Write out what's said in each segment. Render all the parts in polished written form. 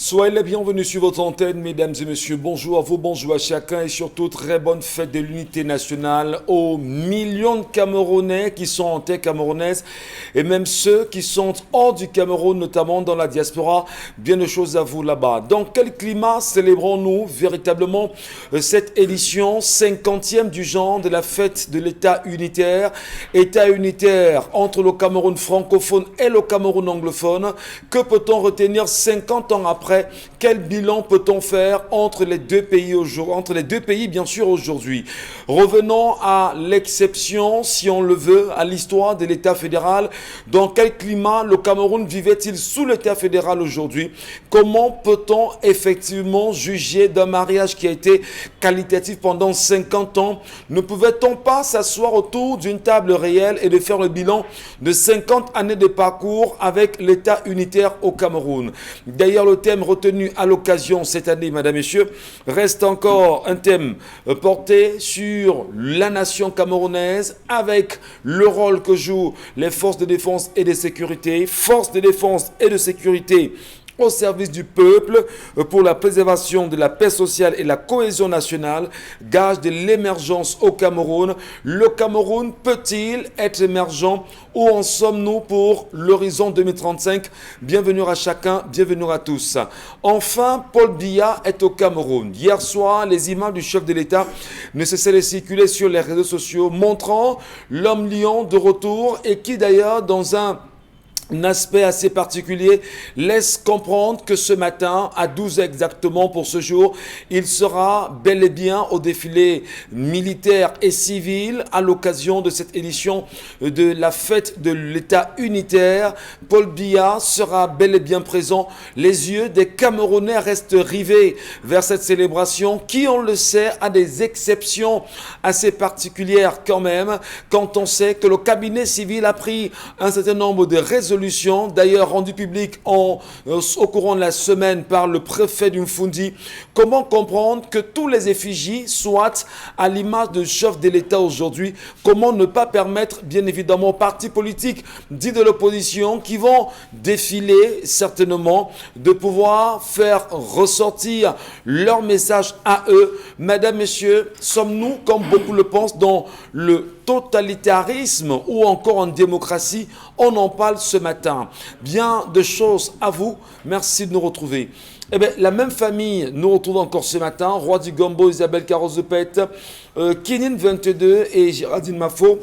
Soyez les bienvenus sur votre antenne, mesdames et messieurs. Bonjour à vous, bonjour à chacun et surtout très bonne fête de l'unité nationale aux millions de Camerounais qui sont en terre camerounaise et même ceux qui sont hors du Cameroun, notamment dans la diaspora. Bien de choses à vous là-bas. Dans quel climat célébrons-nous véritablement cette édition 50e du genre de la fête de l'État unitaire entre le Cameroun francophone et le Cameroun anglophone? Que peut-on retenir 50 ans après? Quel bilan peut-on faire entre les deux pays bien sûr aujourd'hui? Revenons à l'exception, si on le veut, à l'histoire de l'État fédéral. Dans quel climat le Cameroun vivait-il sous l'État fédéral aujourd'hui? Comment peut-on effectivement juger d'un mariage qui a été qualitatif pendant 50 ans? Ne pouvait-on pas s'asseoir autour d'une table réelle et de faire le bilan de 50 années de parcours avec l'État unitaire au Cameroun? D'ailleurs, le thème retenu à l'occasion cette année, mesdames et messieurs, reste encore un thème porté sur la nation camerounaise avec le rôle que jouent les forces de défense et de sécurité, au service du peuple pour la préservation de la paix sociale et la cohésion nationale, gage de l'émergence au Cameroun. Le Cameroun peut-il être émergent? Où en sommes-nous pour l'horizon 2035? Bienvenue à chacun, bienvenue à tous. Enfin, Paul Biya est au Cameroun. Hier soir, les images du chef de l'État ne cessaient de circuler sur les réseaux sociaux, montrant l'homme lion de retour et qui d'ailleurs, dans un aspect assez particulier, laisse comprendre que ce matin, à 12 exactement pour ce jour, il sera bel et bien au défilé militaire et civil à l'occasion de cette édition de la fête de l'État unitaire. Paul Biya sera bel et bien présent. Les yeux des Camerounais restent rivés vers cette célébration qui, on le sait, a des exceptions assez particulières quand même, quand on sait que le cabinet civil a pris un certain nombre de résolutions, d'ailleurs rendu public au courant de la semaine par le préfet d'Umfundi. Comment comprendre que tous les effigies soient à l'image de chef de l'État aujourd'hui? Comment ne pas permettre, bien évidemment, aux partis politiques dits de l'opposition qui vont défiler certainement de pouvoir faire ressortir leur message à eux? Mesdames, messieurs, sommes-nous, comme beaucoup le pensent, dans le totalitarisme ou encore en démocratie? On en parle ce matin. Bien de choses à vous. Merci de nous retrouver. Eh bien, la même famille nous retrouve encore ce matin. Roi du Gombo, Isabelle Carozepet, Kinin 22 et Géraldine Mafo.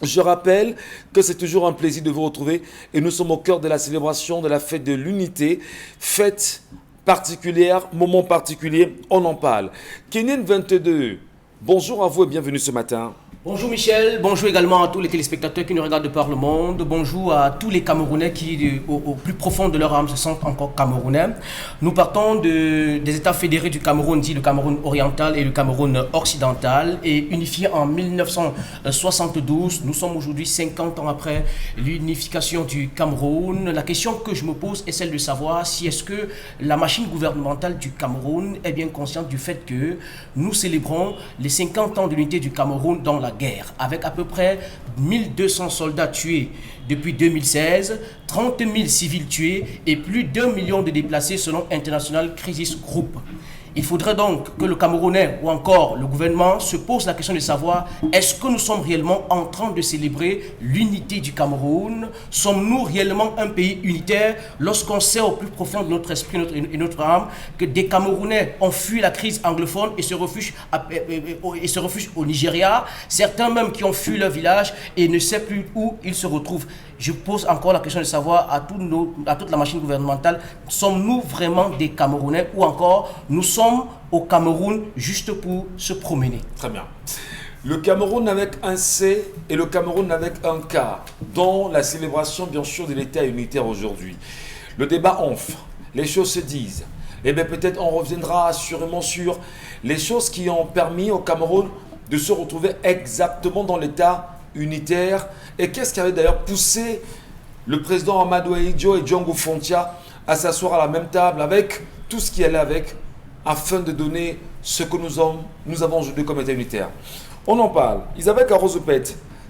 Je rappelle que c'est toujours un plaisir de vous retrouver et nous sommes au cœur de la célébration de la fête de l'unité. Fête particulière, moment particulier, on en parle. Kinin 22, bonjour à vous et bienvenue ce matin. Bonjour Michel, bonjour également à tous les téléspectateurs qui nous regardent de par le monde, bonjour à tous les Camerounais qui au plus profond de leur âme se sentent encore Camerounais. Nous partons des États fédérés du Cameroun, dit le Cameroun oriental et le Cameroun occidental, et unifiés en 1972. Nous sommes aujourd'hui 50 ans après l'unification du Cameroun. La question que je me pose est celle de savoir si est-ce que la machine gouvernementale du Cameroun est bien consciente du fait que nous célébrons les 50 ans de l'unité du Cameroun dans la guerre, avec à peu près 1200 soldats tués depuis 2016, 30 000 civils tués et plus d'1 million de déplacés selon International Crisis Group. Il faudrait donc que le Camerounais ou encore le gouvernement se pose la question de savoir est-ce que nous sommes réellement en train de célébrer l'unité du Cameroun? Sommes-nous réellement un pays unitaire lorsqu'on sait au plus profond de notre esprit et notre âme que des Camerounais ont fui la crise anglophone et se refugent au Nigeria, certains même qui ont fui leur village et ne savent plus où ils se retrouvent. Je pose encore la question de savoir à toute la machine gouvernementale, sommes-nous vraiment des Camerounais ou encore nous sommes au Cameroun juste pour se promener? Très bien. Le Cameroun avec un C et le Cameroun avec un K, dans la célébration bien sûr de l'État unitaire aujourd'hui. Le débat enfle, les choses se disent. Et bien peut-être on reviendra assurément sur les choses qui ont permis au Cameroun de se retrouver exactement dans l'État unitaire. Et qu'est-ce qui avait d'ailleurs poussé le président Amadou Ahidjo et Django Fontia à s'asseoir à la même table avec tout ce qui allait avec, afin de donner ce que nous avons aujourd'hui comme État unitaire. On en parle. Isabelle Carozepet,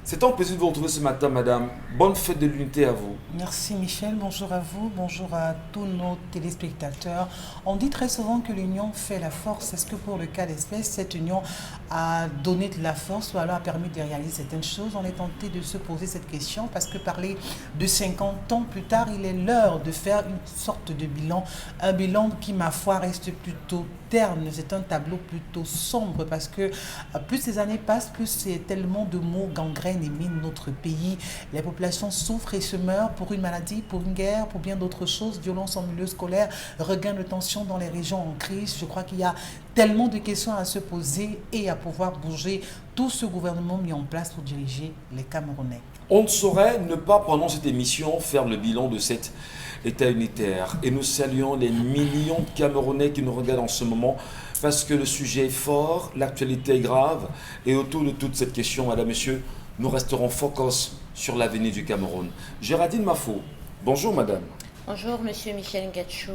C'est un plaisir de vous retrouver ce matin, madame. Bonne fête de l'unité à vous. Merci Michel, bonjour à vous, bonjour à tous nos téléspectateurs. On dit très souvent que l'union fait la force. Est-ce que pour le cas d'espèce, cette union a donné de la force ou alors a permis de réaliser certaines choses? On est tenté de se poser cette question parce que parler de 50 ans plus tard, il est l'heure de faire une sorte de bilan. Un bilan qui, ma foi, reste plutôt terne. C'est un tableau plutôt sombre parce que plus ces années passent, plus c'est tellement de mots gangrènes et minent notre pays. Les populations souffrent et se meurent pour une maladie, pour une guerre, pour bien d'autres choses, violence en milieu scolaire, regain de tension dans les régions en crise. Je crois qu'il y a tellement de questions à se poser et à pouvoir bouger tout ce gouvernement mis en place pour diriger les Camerounais. On ne saurait ne pas, pendant cette émission, faire le bilan de cet État unitaire. Et nous saluons les millions de Camerounais qui nous regardent en ce moment parce que le sujet est fort, l'actualité est grave. Et autour de toute cette question, madame, monsieur, nous resterons focus sur l'avenir du Cameroun. Géraldine Mafo, bonjour madame. Bonjour Monsieur Michel Ngachou,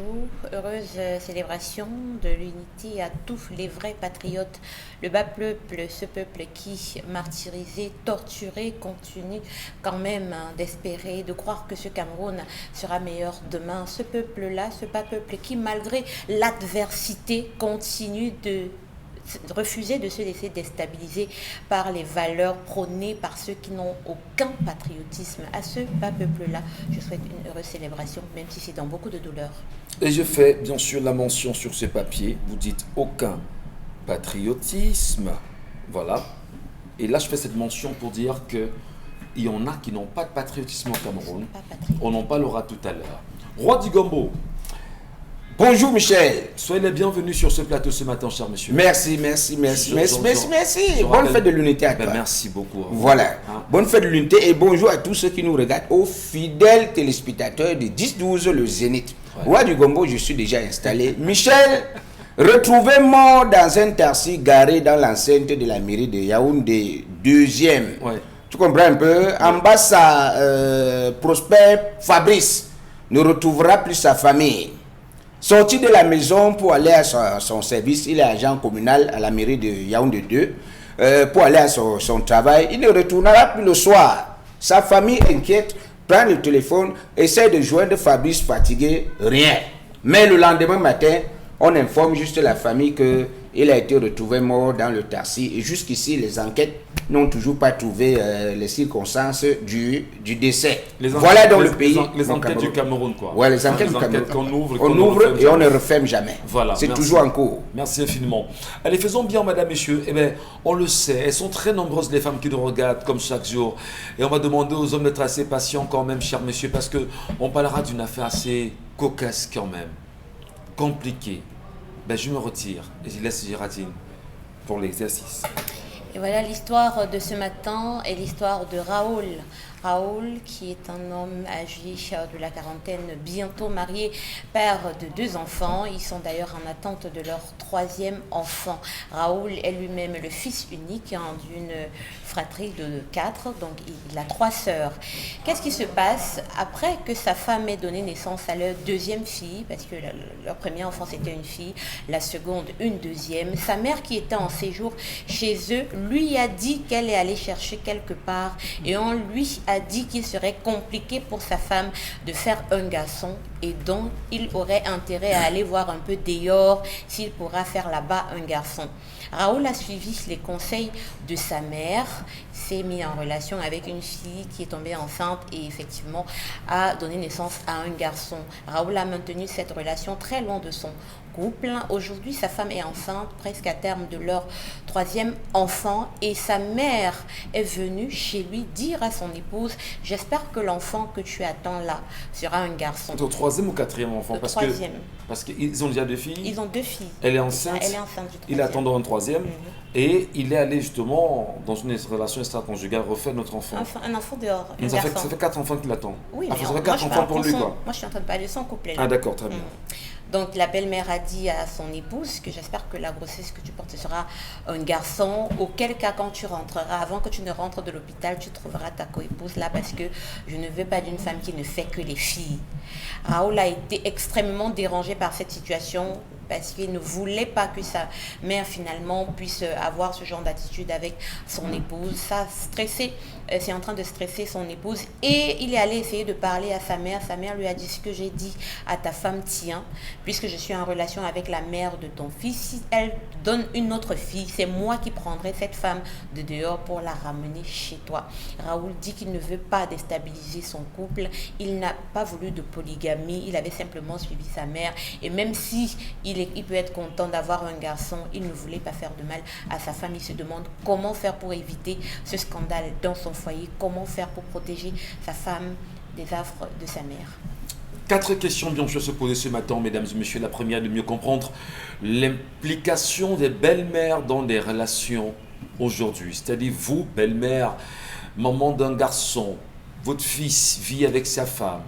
heureuse célébration de l'unité à tous les vrais patriotes. Le bas peuple, ce peuple qui, martyrisé, torturé, continue quand même d'espérer, de croire que ce Cameroun sera meilleur demain. Ce peuple-là, ce bas peuple qui, malgré l'adversité, continue de refuser de se laisser déstabiliser par les valeurs prônées par ceux qui n'ont aucun patriotisme. À ce bas peuple-là, je souhaite une heureuse célébration, même si c'est dans beaucoup de douleur. Et je fais bien sûr la mention sur ce papier, vous dites aucun patriotisme, voilà. Et là je fais cette mention pour dire que il y en a qui n'ont pas de patriotisme au Cameroun. On en parlera tout à l'heure. Roi du Gombo. Bonjour Michel. Soyez les bienvenus sur ce plateau ce matin, cher monsieur. Merci. Bonne fête de l'unité à toi. Merci beaucoup. Voilà. Bonne fête de l'unité et bonjour à tous ceux qui nous regardent, aux fidèles téléspectateurs de 10-12 le Zénith. Ouais. Roi du Gombo, je suis déjà installé. Michel, retrouvé mort dans un taxi garé dans l'enceinte de la mairie de Yaoundé, 2e. Ouais. Tu comprends un peu? Ouais. En bas, Prosper Fabrice ne retrouvera plus sa famille. Sorti de la maison pour aller à son service, il est agent communal à la mairie de Yaoundé 2, pour aller à son travail. Il ne retournera plus le soir. Sa famille inquiète, prend le téléphone, essaie de joindre Fabrice fatigué, rien. Mais le lendemain matin, on informe juste la famille qu'il a été retrouvé mort dans le taxi. Et jusqu'ici, les enquêtes n'ont toujours pas trouvé les circonstances du décès. Voilà dans le pays. Les enquêtes du Cameroun, quoi. Ouais, les enquêtes du Cameroun. On ouvre et on ne referme jamais. Voilà. C'est toujours en cours. Merci infiniment. Allez, faisons bien, madame, messieurs. Eh bien, on le sait, elles sont très nombreuses, les femmes qui nous regardent, comme chaque jour. Et on va demander aux hommes d'être assez patients quand même, chers messieurs, parce qu'on parlera d'une affaire assez cocasse quand même. Compliquée. Ben, je me retire et je laisse Géraldine pour l'exercice. Et voilà l'histoire de ce matin et l'histoire de Raoul. Raoul, qui est un homme âgé de la quarantaine, bientôt marié, père de 2 enfants. Ils sont d'ailleurs en attente de leur 3e enfant. Raoul est lui-même le fils unique d'une fratrie de 4, donc il a 3 sœurs. Qu'est-ce qui se passe après que sa femme ait donné naissance à leur 2e fille, parce que leur premier enfant c'était une fille, la seconde une 2e. Sa mère qui était en séjour chez eux lui a dit qu'elle est allée chercher quelque part et on lui a dit qu'il serait compliqué pour sa femme de faire un garçon et donc il aurait intérêt à aller voir un peu dehors s'il pourra faire là-bas un garçon. Raoul a suivi les conseils de sa mère, s'est mis en relation avec une fille qui est tombée enceinte et effectivement a donné naissance à un garçon. Raoul a maintenu cette relation très loin de son couple. Aujourd'hui, sa femme est enceinte, presque à terme de leur 3e enfant et sa mère est venue chez lui dire à son épouse « J'espère que l'enfant que tu attends là sera un garçon. » Au 3e ou 4e enfant? Le 3e. Parce qu'ils ont déjà 2 filles? Ils ont 2 filles. Elle est enceinte? Elle est enceinte du 3e. Il attend un 3e. Et il est allé justement dans une relation extra-conjugale refaire notre enfant. Un enfant dehors. Ça fait 4 enfants qui l'attendent. Oui, ça fait 4 enfants pour lui, quoi. Moi, je suis en train de parler de son couple. Là. Ah, d'accord, très bien. Donc, la belle-mère a dit à son épouse que j'espère que la grossesse que tu portes sera un garçon. Auquel cas, quand tu rentreras, avant que tu ne rentres de l'hôpital, tu trouveras ta coépouse là parce que je ne veux pas d'une femme qui ne fait que les filles. Raoul a été extrêmement dérangé par cette situation. parce qu'il ne voulait pas que sa mère finalement puisse avoir ce genre d'attitude avec son épouse. Ça stressé, c'est en train de stresser son épouse et il est allé essayer de parler à sa mère. Sa mère lui a dit: ce que j'ai dit à ta femme tient, puisque je suis en relation avec la mère de ton fils. Si elle donne une autre fille, c'est moi qui prendrai cette femme de dehors pour la ramener chez toi. Raoul dit qu'il ne veut pas déstabiliser son couple. Il n'a pas voulu de polygamie. Il avait simplement suivi sa mère. Et même si il peut être content d'avoir un garçon, il ne voulait pas faire de mal à sa femme. Il se demande comment faire pour éviter ce scandale dans son foyer, comment faire pour protéger sa femme des affres de sa mère. 4 questions bien sûr se poser ce matin, mesdames et messieurs. La première, de mieux comprendre l'implication des belles-mères dans des relations aujourd'hui. C'est-à-dire vous, belle-mère, maman d'un garçon, votre fils vit avec sa femme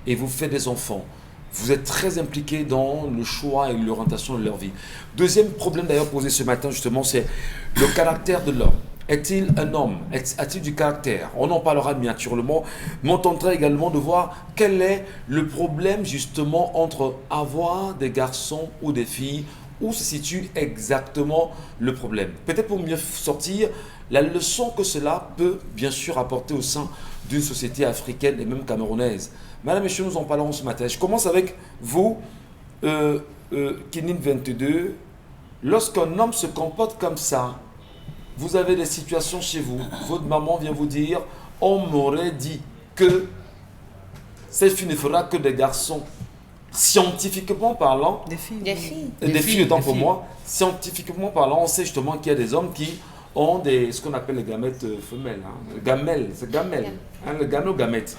et vous faites des enfants. Vous êtes très impliqués dans le choix et l'orientation de leur vie. Deuxième problème d'ailleurs posé ce matin justement, c'est le caractère de l'homme. Est-il un homme? A-t-il du caractère? On en parlera miniatureusement, mais on tentera également de voir quel est le problème justement entre avoir des garçons ou des filles, où se situe exactement le problème. Peut-être pour mieux sortir la leçon que cela peut bien sûr apporter au sein d'une société africaine et même camerounaise. Madame et messieurs, nous en parlons ce matin. Je commence avec vous, Kinin 22. Lorsqu'un homme se comporte comme ça, vous avez des situations chez vous, votre maman vient vous dire: on m'aurait dit que cette fille ne fera que des garçons. Scientifiquement parlant, Des filles. Des filles. des filles autant pour moi, scientifiquement parlant, on sait justement qu'il y a des hommes qui ont ce qu'on appelle les gamètes femelles. Hein. Gamelles, c'est gamelles. Hein, le gamète ou gamète.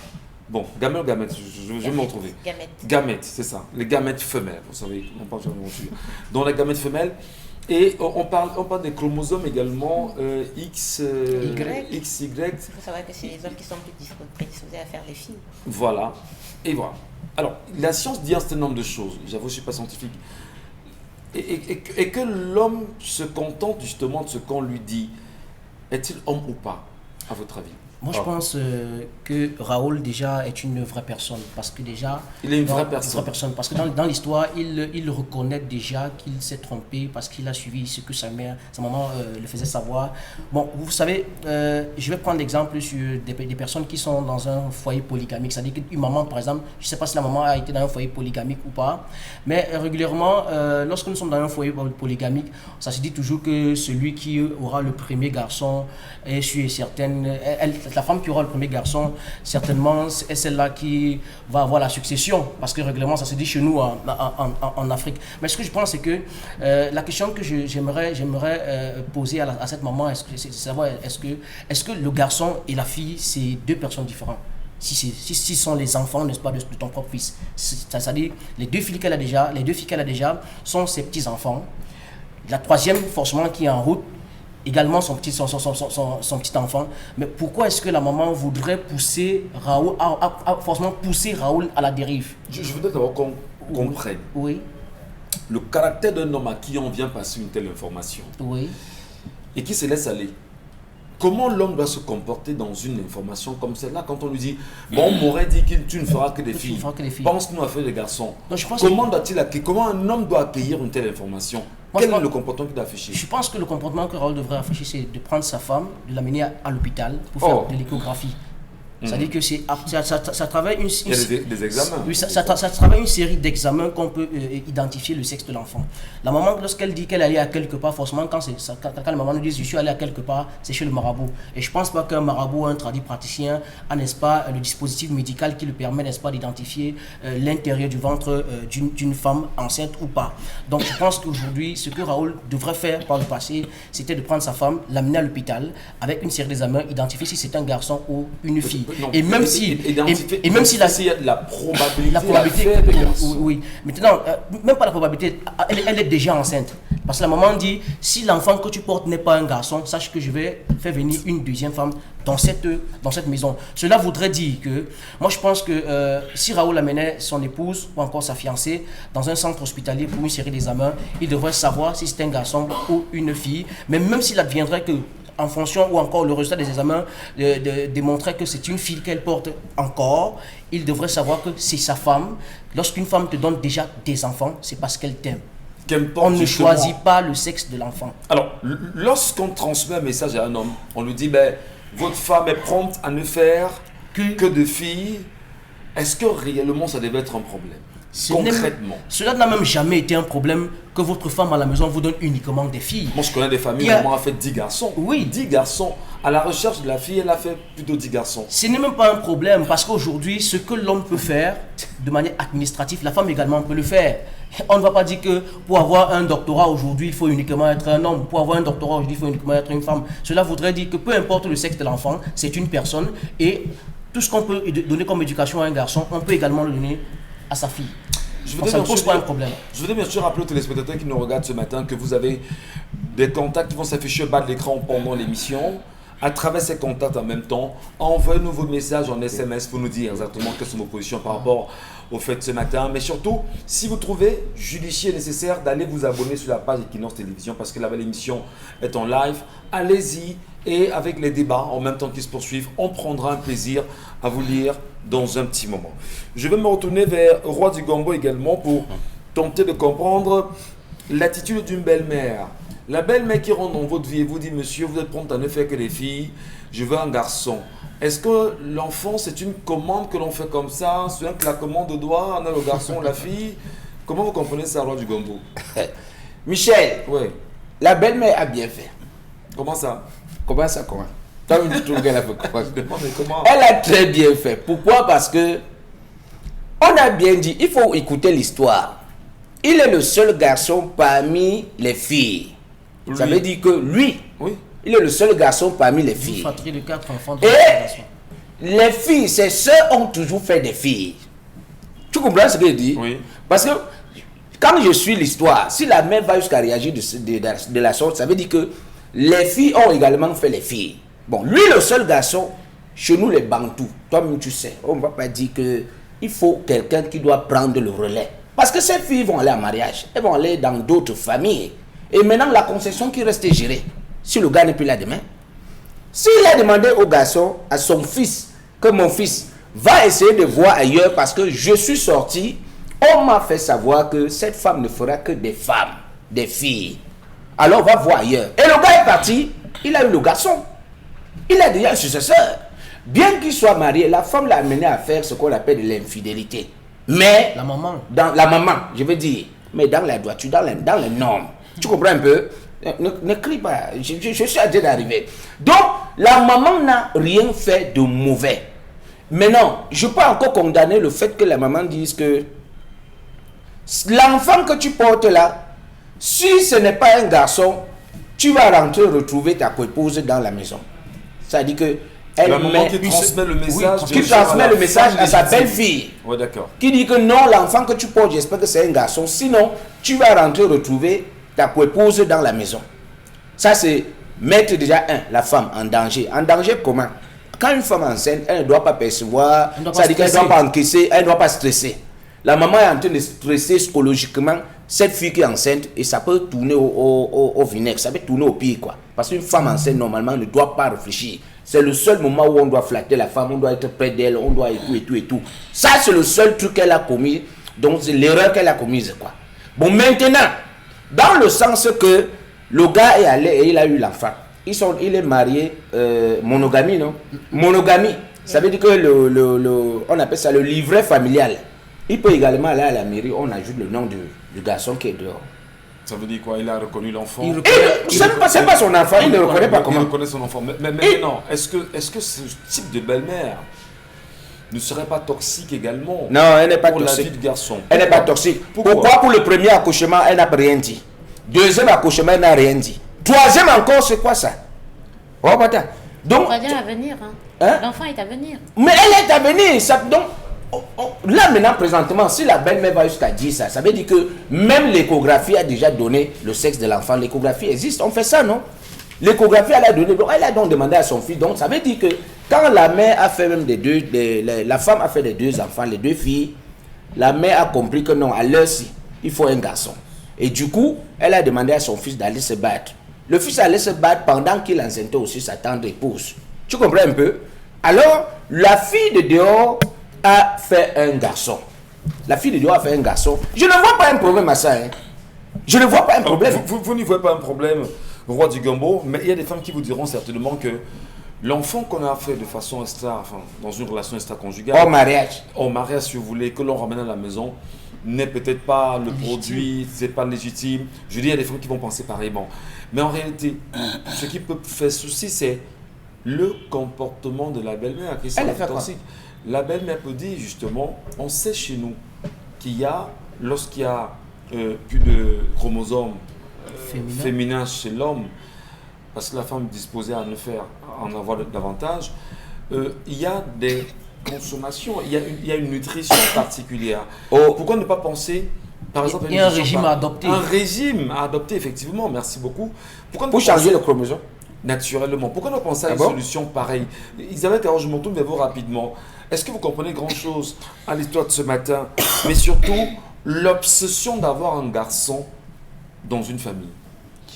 Bon, gamète ou gamète, je vais me retrouver. Gamètes. Gamètes, c'est ça. Les gamètes femelles, vous savez, on parle jamais dessus. Donc les gamètes femelles. Et on parle des chromosomes également, X, XY. Il faut savoir que c'est les hommes qui sont plus prédisposés à faire les filles. Voilà. Et voilà. Alors, la science dit un certain nombre de choses. J'avoue, je ne suis pas scientifique. Et que l'homme se contente justement de ce qu'on lui dit. Est-il homme ou pas, à votre avis? Moi, je pense que Raoul, déjà, est une vraie personne. Parce que déjà... Il est une vraie personne. Parce que dans l'histoire, il reconnaît déjà qu'il s'est trompé parce qu'il a suivi ce que sa maman le faisait savoir. Bon, vous savez, je vais prendre l'exemple sur des personnes qui sont dans un foyer polygamique. C'est-à-dire qu'une maman, par exemple, je ne sais pas si la maman a été dans un foyer polygamique ou pas, mais régulièrement, lorsque nous sommes dans un foyer polygamique, ça se dit toujours que celui qui aura le premier garçon est sûr et certaine... La femme qui aura le premier garçon, certainement, est celle-là qui va avoir la succession. Parce que règlement, ça se dit chez nous en Afrique. Mais ce que je pense, c'est que la question que j'aimerais poser à cette maman, c'est de savoir est-ce que le garçon et la fille, c'est deux personnes différentes? Si sont les enfants, n'est-ce pas, de ton propre fils. C'est-à-dire, les deux filles qu'elle a déjà sont ses petits-enfants. La troisième, forcément, qui est en route, également son petit enfant. Mais pourquoi est-ce que la maman voudrait pousser Raoul, forcément pousser Raoul à la dérive? Je voudrais d'abord qu'on comprenne. Oui. Le caractère d'un homme à qui on vient passer une telle information. Oui. Et qui se laisse aller. Comment l'homme doit se comporter dans une information comme celle-là quand on lui dit: bon, on m'aurait dit que tu ne feras que des filles. Pense-nous à faire des garçons. Donc, comment un homme doit accueillir une telle information? Quel est le comportement qu'il doit afficher? Je pense que le comportement que Raoul devrait afficher, c'est de prendre sa femme, de l'amener à l'hôpital pour faire de l'échographie. C'est-à-dire que ça travaille il y a des examens. Oui, ça travaille une série d'examens qu'on peut identifier le sexe de l'enfant. La maman, lorsqu'elle dit qu'elle est allée à quelque part, forcément, quand la maman nous dit je suis allée à quelque part, c'est chez le marabout. Et je ne pense pas qu'un marabout, un praticien, a, n'est-ce pas, le dispositif médical qui lui permet, n'est-ce pas, d'identifier l'intérieur du ventre d'une femme enceinte ou pas. Donc je pense qu'aujourd'hui, ce que Raoul devrait faire par le passé, c'était de prendre sa femme, l'amener à l'hôpital avec une série d'examens, identifier si c'est un garçon ou une fille. Non, et même si il y a de la probabilité, oui. Maintenant, même pas la probabilité, elle est déjà enceinte. Parce que la maman dit, si l'enfant que tu portes n'est pas un garçon, sache que je vais faire venir une deuxième femme dans cette maison. Cela voudrait dire que, moi je pense que si Raoul amenait son épouse ou encore sa fiancée dans un centre hospitalier pour une série d'examens, il devrait savoir si c'est un garçon ou une fille. Mais même s'il adviendrait que, en fonction ou encore le résultat des examens démontrait que c'est une fille qu'elle porte encore, il devrait savoir que c'est sa femme. Lorsqu'une femme te donne déjà des enfants, c'est parce qu'elle t'aime. Qu'importe On ne justement. choisit pas le sexe de l'enfant. Alors, lorsqu'on transmet un message à un homme, on lui dit, ben, votre femme est prompte à ne faire que de filles. Est-ce que réellement ça devait être un problème? Concrètement. Cela n'a même jamais été un problème que votre femme à la maison vous donne uniquement des filles. Moi, je connais des familles où maman a fait 10 garçons. Oui. 10 garçons. À la recherche de la fille, elle a fait plutôt 10 garçons. Ce n'est même pas un problème parce qu'aujourd'hui, ce que l'homme peut faire de manière administrative, la femme également peut le faire. On ne va pas dire que pour avoir un doctorat aujourd'hui, il faut uniquement être un homme. Pour avoir un doctorat aujourd'hui, il faut uniquement être une femme. Cela voudrait dire que peu importe le sexe de l'enfant, c'est une personne et tout ce qu'on peut donner comme éducation à un garçon, on peut également le donner à sa fille. Donc ça ne pose pas un problème. Je voudrais bien sûr rappeler aux téléspectateurs qui nous regardent ce matin que vous avez des contacts qui vont s'afficher au bas de l'écran pendant l'émission. À travers ces contacts en même temps, envoyez-nous vos messages en SMS pour nous dire exactement quelles sont vos positions par rapport au fait de ce matin. Mais surtout, si vous trouvez judicieux et nécessaire d'aller vous abonner sur la page Equinox Télévision parce que là-bas l'émission est en live, allez-y et avec les débats en même temps qui se poursuivent, on prendra un plaisir à vous lire dans un petit moment. Je vais me retourner vers Roi du Gombo également pour tenter de comprendre l'attitude d'une belle-mère. La belle-mère qui rentre dans votre vie et vous dit, monsieur, vous êtes prompt à ne faire que des filles, je veux un garçon. Est-ce que l'enfant, c'est une commande que l'on fait comme ça, c'est un claquement de doigts, on a le garçon, la fille? Comment vous comprenez ça, Roi du Gombo? Michel, Ouais. la belle-mère a bien fait. Comment ça? Comment ça, comment? Toi, tu trouves qu'elle a fait quoi? Je demande, mais comment? Elle a très bien fait. Pourquoi? Parce que on a bien dit, il faut écouter l'histoire. Il est le seul garçon parmi les filles. Ça veut dire que lui, Oui. il est le seul garçon parmi les Une filles. fratrie de 4 enfants. Et les filles, ses sœurs ont toujours fait des filles. Tu comprends ce que je dis? Oui. Parce que quand je suis l'histoire, si la mère va jusqu'à réagir de la sorte, ça veut dire que les filles ont également fait les filles. Bon, lui, le seul garçon, chez nous les Bantous, toi-même tu sais, on ne va pas dire que il faut quelqu'un qui doit prendre le relais. Parce que ces filles vont aller en mariage, elles vont aller dans d'autres familles. Et maintenant, la concession qui reste gérée, si le gars n'est plus là demain, s'il a demandé au garçon, à son fils, que mon fils va essayer de voir ailleurs parce que je suis sorti, on m'a fait savoir que cette femme ne fera que des femmes, des filles. Alors va voir ailleurs. Et le gars est parti, il a eu le garçon. Il a déjà un successeur. Bien qu'il soit marié, la femme l'a amené à faire ce qu'on appelle de l'infidélité. Mais, La maman. dans la maman, je veux dire, mais dans la droiture, dans les normes. Tu comprends un peu? Ne crie pas, je suis à dire d'arriver. Donc, la maman n'a rien fait de mauvais. Maintenant, je peux encore condamner le fait que la maman dise que l'enfant que tu portes là, si ce n'est pas un garçon, tu vas rentrer retrouver ta épouse dans la maison. Ça dit que elle La maman met- qui transmet le message. qui bien sûr, transmet à la le message femme à sa légitime. belle-fille. Ouais, d'accord. Qui dit que non, l'enfant que tu portes, j'espère que c'est un garçon. Sinon, tu vas rentrer retrouver ta épouse dans la maison. Ça, c'est mettre déjà la femme en danger. En danger comment? Quand une femme enceinte, elle ne doit pas percevoir, Elle ne doit ça pas dit qu'elle ne stresser. doit pas encaisser, elle ne doit pas stresser. La maman est en train de stresser psychologiquement cette fille qui est enceinte et ça peut tourner au vinaigre, ça peut tourner au pire quoi. Parce qu'une femme enceinte normalement ne doit pas réfléchir. C'est le seul moment où on doit flatter la femme, on doit être près d'elle, on doit et tout. Ça c'est le seul truc qu'elle a commis, donc c'est l'erreur qu'elle a commise quoi. Bon maintenant, dans le sens que le gars est allé et il a eu l'enfant. Il est marié, monogamie non? Monogamie, ça veut dire que on appelle ça le livret familial. Il peut également aller à la mairie, on ajoute le nom du garçon qui est dehors. Ça veut dire quoi? Il a reconnu l'enfant. Il C'est pas son enfant, il ne reconnaît pas Il comment. reconnaît son enfant. Mais maintenant, est-ce que ce type de belle-mère ne serait pas toxique également? Non, elle n'est pas pour la vie toxique. de garçon. Elle n'est pas toxique. Pourquoi? Pourquoi pour le premier accouchement, elle n'a rien dit? Deuxième accouchement, elle n'a rien dit. Troisième encore, c'est quoi ça? Oh, bata. Donc, Troisième à venir. Hein. Hein? L'enfant est à venir. mais elle est à venir. Donc, là maintenant, présentement, si la belle-mère va jusqu'à dire ça, ça veut dire que même l'échographie a déjà donné le sexe de l'enfant. L'échographie existe. On fait ça, non? L'échographie, elle a donné. Donc, elle a donc demandé à son fils. Donc, ça veut dire que quand la mère a fait même la femme a fait les deux enfants, les deux filles, la mère a compris que non, à l'heure-ci, il faut un garçon. Et du coup, elle a demandé à son fils d'aller se battre. Le fils allait se battre pendant qu'il enceintait aussi sa tendre épouse. Tu comprends un peu? Alors, la fille de dehors a fait un garçon. La fille de dehors a fait un garçon. Je ne vois pas un problème à ça. Hein. Je ne vois pas un problème. Vous n'y voyez pas un problème, roi du gombo, mais il y a des femmes qui vous diront certainement que l'enfant qu'on a fait de façon dans une relation extra-conjugale, Au mariage, si vous voulez, que l'on ramène à la maison, n'est peut-être pas le produit, c'est pas légitime. Je dis, il y a des femmes qui vont penser pareillement. Mais en réalité, ce qui peut faire souci, c'est le comportement de la belle-mère qui est toxique. La belle-mère peut dire justement, on sait chez nous qu'il y a, lorsqu'il y a plus de chromosomes féminins chez l'homme, parce que la femme est disposée à en avoir davantage, il y a des consommations, il y a une nutrition particulière. Pourquoi ne pas penser, par exemple, il y a un régime à adopter. Un régime à adopter, effectivement, merci beaucoup. Pour changer le chromosome naturellement. Pourquoi ne pas penser à une solution pareille? Isabelle Carole, je me tourne vers vous rapidement. Est-ce que vous comprenez grand-chose à l'histoire de ce matin, mais surtout l'obsession d'avoir un garçon dans une famille?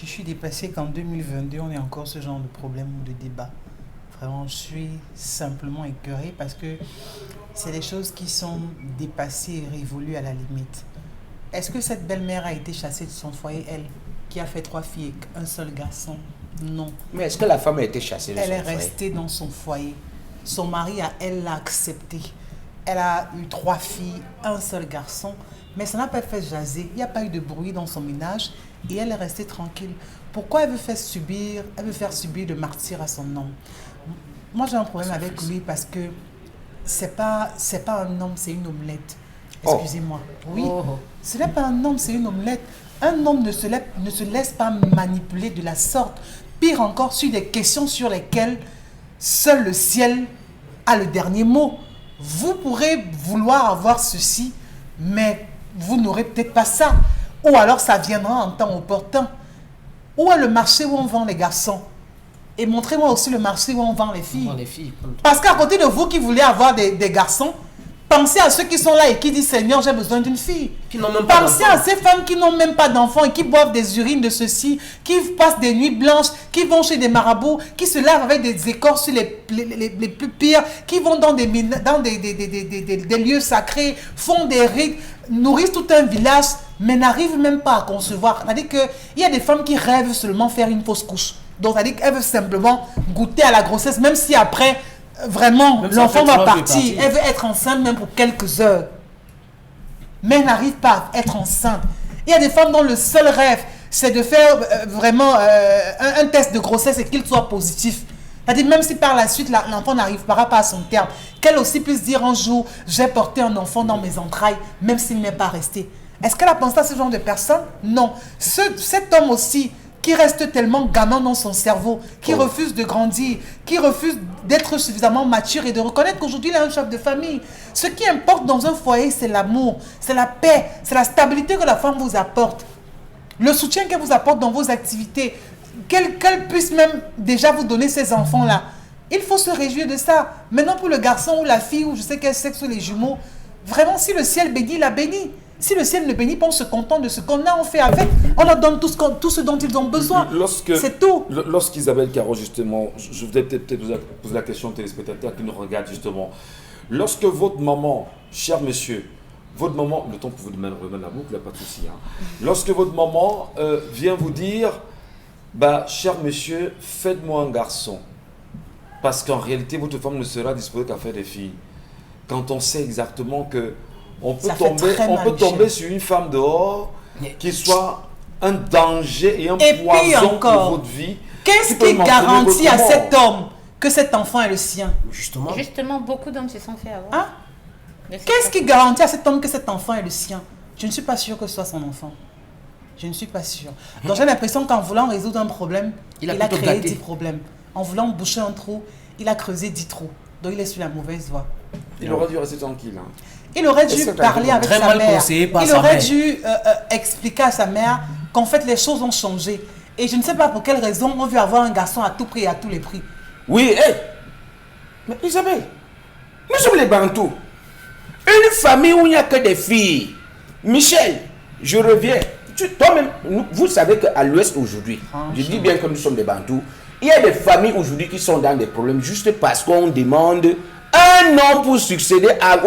Je suis dépassée qu'en 2022, on ait encore ce genre de problème ou de débat. Vraiment, je suis simplement écœurée parce que c'est des choses qui sont dépassées et révolues à la limite. Est-ce que cette belle-mère a été chassée de son foyer, elle, qui a fait 3 filles et un seul garçon? Non. Mais est-ce que la femme a été chassée de son foyer? Elle est restée dans son foyer. Son mari, elle l'a accepté. Elle a eu 3 filles, un seul garçon. Mais ça n'a pas fait jaser. Il n'y a pas eu de bruit dans son ménage. Et elle est restée tranquille. Pourquoi elle veut faire subir le martyre à son homme? Moi, j'ai un problème avec lui parce que c'est pas un homme, c'est une omelette. Excusez-moi. Oui, ce n'est pas un homme, c'est une omelette. Un homme ne se laisse pas manipuler de la sorte. Pire encore, sur des questions sur lesquelles seul le ciel a le dernier mot. Vous pourrez vouloir avoir ceci, mais vous n'aurez peut-être pas ça. Ou alors ça viendra en temps opportun. Où est le marché où on vend les garçons? Et montrez-moi aussi le marché où on vend les filles. Parce qu'à côté de vous qui voulez avoir des garçons, pensez à ceux qui sont là et qui disent Seigneur, j'ai besoin d'une fille. Pensez à ces femmes qui n'ont même pas d'enfants et qui boivent des urines de ceci, qui passent des nuits blanches, qui vont chez des marabouts, qui se lavent avec des écorces sur les plus pires, qui vont dans des lieux sacrés, font des rites, nourrissent tout un village, mais n'arrivent même pas à concevoir. C'est-à-dire qu'il y a des femmes qui rêvent seulement faire une fausse couche. Donc, c'est-à-dire qu'elles veulent simplement goûter à la grossesse, même si après, vraiment, l'enfant va partir. Elle veut être enceinte même pour quelques heures. Mais elle n'arrive pas à être enceinte. Il y a des femmes dont le seul rêve, c'est de faire vraiment un test de grossesse et qu'il soit positif. C'est-à-dire même si par la suite, l'enfant n'arrivera pas à son terme, qu'elle aussi puisse dire un jour, j'ai porté un enfant dans mes entrailles, même s'il n'est pas resté. Est-ce qu'elle a pensé à ce genre de personne? Non. Cet homme aussi, qui reste tellement gamin dans son cerveau, qui refuse de grandir, qui refuse d'être suffisamment mature et de reconnaître qu'aujourd'hui il est un chef de famille. Ce qui importe dans un foyer, c'est l'amour, c'est la paix, c'est la stabilité que la femme vous apporte, le soutien qu'elle vous apporte dans vos activités, qu'elle puisse même déjà vous donner ces enfants-là. Il faut se réjouir de ça. Maintenant pour le garçon ou la fille, ou je sais quel sexe, ou les jumeaux, vraiment si le ciel bénit, il a béni. Si le ciel ne bénit pas, on se contente de ce qu'on a, on fait avec. On leur donne tout ce dont ils ont besoin. C'est tout. Lorsqu'Isabelle Carole, justement, je voudrais peut-être vous poser la question aux téléspectateurs qui nous regardent, justement. Lorsque votre maman, cher monsieur, votre maman, le temps pour vous remettre la boucle, il n'y a pas de souci. Hein. Lorsque votre maman vient vous dire, bah, cher monsieur, faites-moi un garçon. Parce qu'en réalité, votre femme ne sera disposée qu'à faire des filles. Quand on sait exactement que on peut tomber sur une femme dehors qui soit un danger et un poison pour votre vie. Qu'est-ce qui garantit à cet homme que cet enfant est le sien? Justement, beaucoup d'hommes se sont fait avoir. Hein? Qu'est-ce qui garantit à cet homme que cet enfant est le sien? Je ne suis pas sûre que ce soit son enfant. Je ne suis pas sûre. Donc j'ai l'impression qu'en voulant résoudre un problème, il a créé 10 problèmes. En voulant boucher un trou, il a creusé 10 trous. Donc il est sur la mauvaise voie. Il aurait dû rester tranquille. Hein. Il aurait dû parler avec sa mère. Il aurait dû expliquer à sa mère qu'en fait les choses ont changé. Et je ne sais pas pour quelle raison on veut avoir un garçon à tout prix et à tous les prix. Oui, mais Isabelle, nous sommes les Bantous. Une famille où il n'y a que des filles. Michel, je reviens. Toi-même, vous savez qu'à l'Ouest aujourd'hui, je dis bien que nous sommes des Bantous, il y a des familles aujourd'hui qui sont dans des problèmes juste parce qu'on demande un homme pour succéder à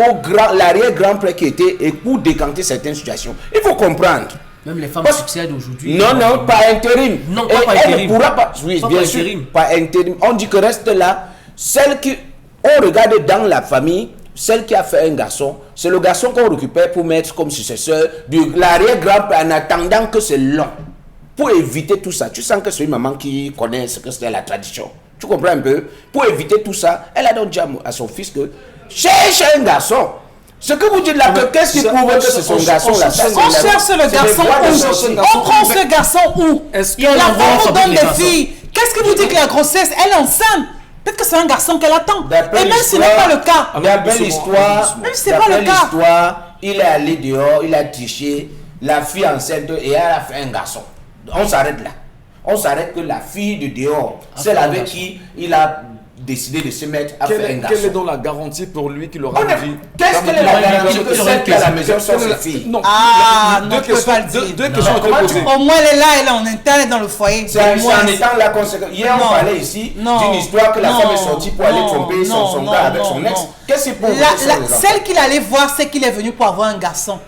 l'arrière-grand-père qui était et pour décanter certaines situations. Il faut comprendre. Même les femmes Parce- succèdent aujourd'hui. Non, pas intérim. Non, Et pas par elle intérim. ne pourra pas. Oui, Pas bien par sûr, intérim. pas intérim. On dit que reste là. Celle qui. On regarde dans la famille, celle qui a fait un garçon, c'est le garçon qu'on récupère pour mettre comme successeur de l'arrière-grand-père en attendant que c'est long. Pour éviter tout ça, tu sens que c'est une maman qui connaît ce que c'est la tradition. Tu comprends un peu? Pour éviter tout ça, elle a donc dit à son fils que cherche un garçon. Ce que vous dites là, qu'est-ce qui prouve que c'est son garçon là? Ça, On c'est cherche le c'est garçon les voies de où? sortie. On prend ce garçon où? Est-ce que La l'enfant femme vous fabrique donne les des garçons? filles. Qu'est-ce que vous dites que la grossesse, elle est enceinte? Peut-être que c'est un garçon qu'elle attend. D'après Et même si ce n'est l'histoire- pas le cas. D'après doucement, l'histoire, même si c'est pas le cas. l'histoire, il est allé dehors, il a triché, la fille enceinte et elle a fait un garçon. On s'arrête là. On s'arrête que la fille de dehors, celle fait un avec garçon. qui il a décidé de se mettre à faire un Quelle est garçon. donc la garantie pour lui qu'il aura On une est- vie? Qu'est-ce qu'elle est la garantie que celle qui est à la maison sont ses filles? Non, Ah, deux non, je peux questions- pas le dire. deux Non. questions Comment étaient tu- posées. Au moins, elle est là, elle est en interne, elle est dans le foyer. C'est Au moins, en étant la conséquence. Hier, Non. on parlait ici Non. d'une histoire que la Non. femme est sortie pour aller Non. tromper son Non. gars avec Non. son ex. Non. Qu'est-ce qui prouve La- que c'est la- les enfants? celle qu'il allait voir, c'est qu'il est venu pour avoir un garçon.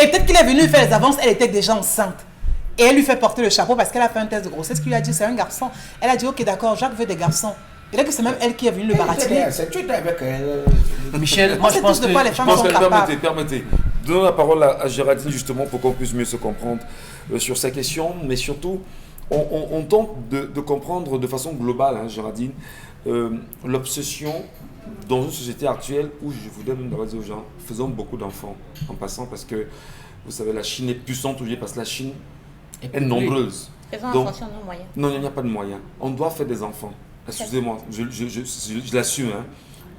Et peut-être qu'il est venu faire les avances, elle était déjà enceinte. Et elle lui fait porter le chapeau parce qu'elle a fait un test de grossesse qui lui a dit c'est un garçon. Elle a dit ok d'accord, Jacques veut des garçons. Et là que c'est même elle qui est venue le baratiner. Tu étais avec elle. Michel, moi je C'est pense tous de que... quoi les femmes Je pense sont que capables. permettez. Donnons la parole à Géraldine justement pour qu'on puisse mieux se comprendre sur sa question, mais surtout, on tente de comprendre de façon globale, hein, Géraldine, l'obsession dans une société actuelle où je voudrais même d'abord dire aux gens, faisons beaucoup d'enfants en passant parce que vous savez, la Chine est puissante aujourd'hui parce que la Chine est nombreuse. Faisons Donc, attention à nos moyens. non, il n'y a pas de moyen. On doit faire des enfants. Excusez-moi, je l'assume. Hein.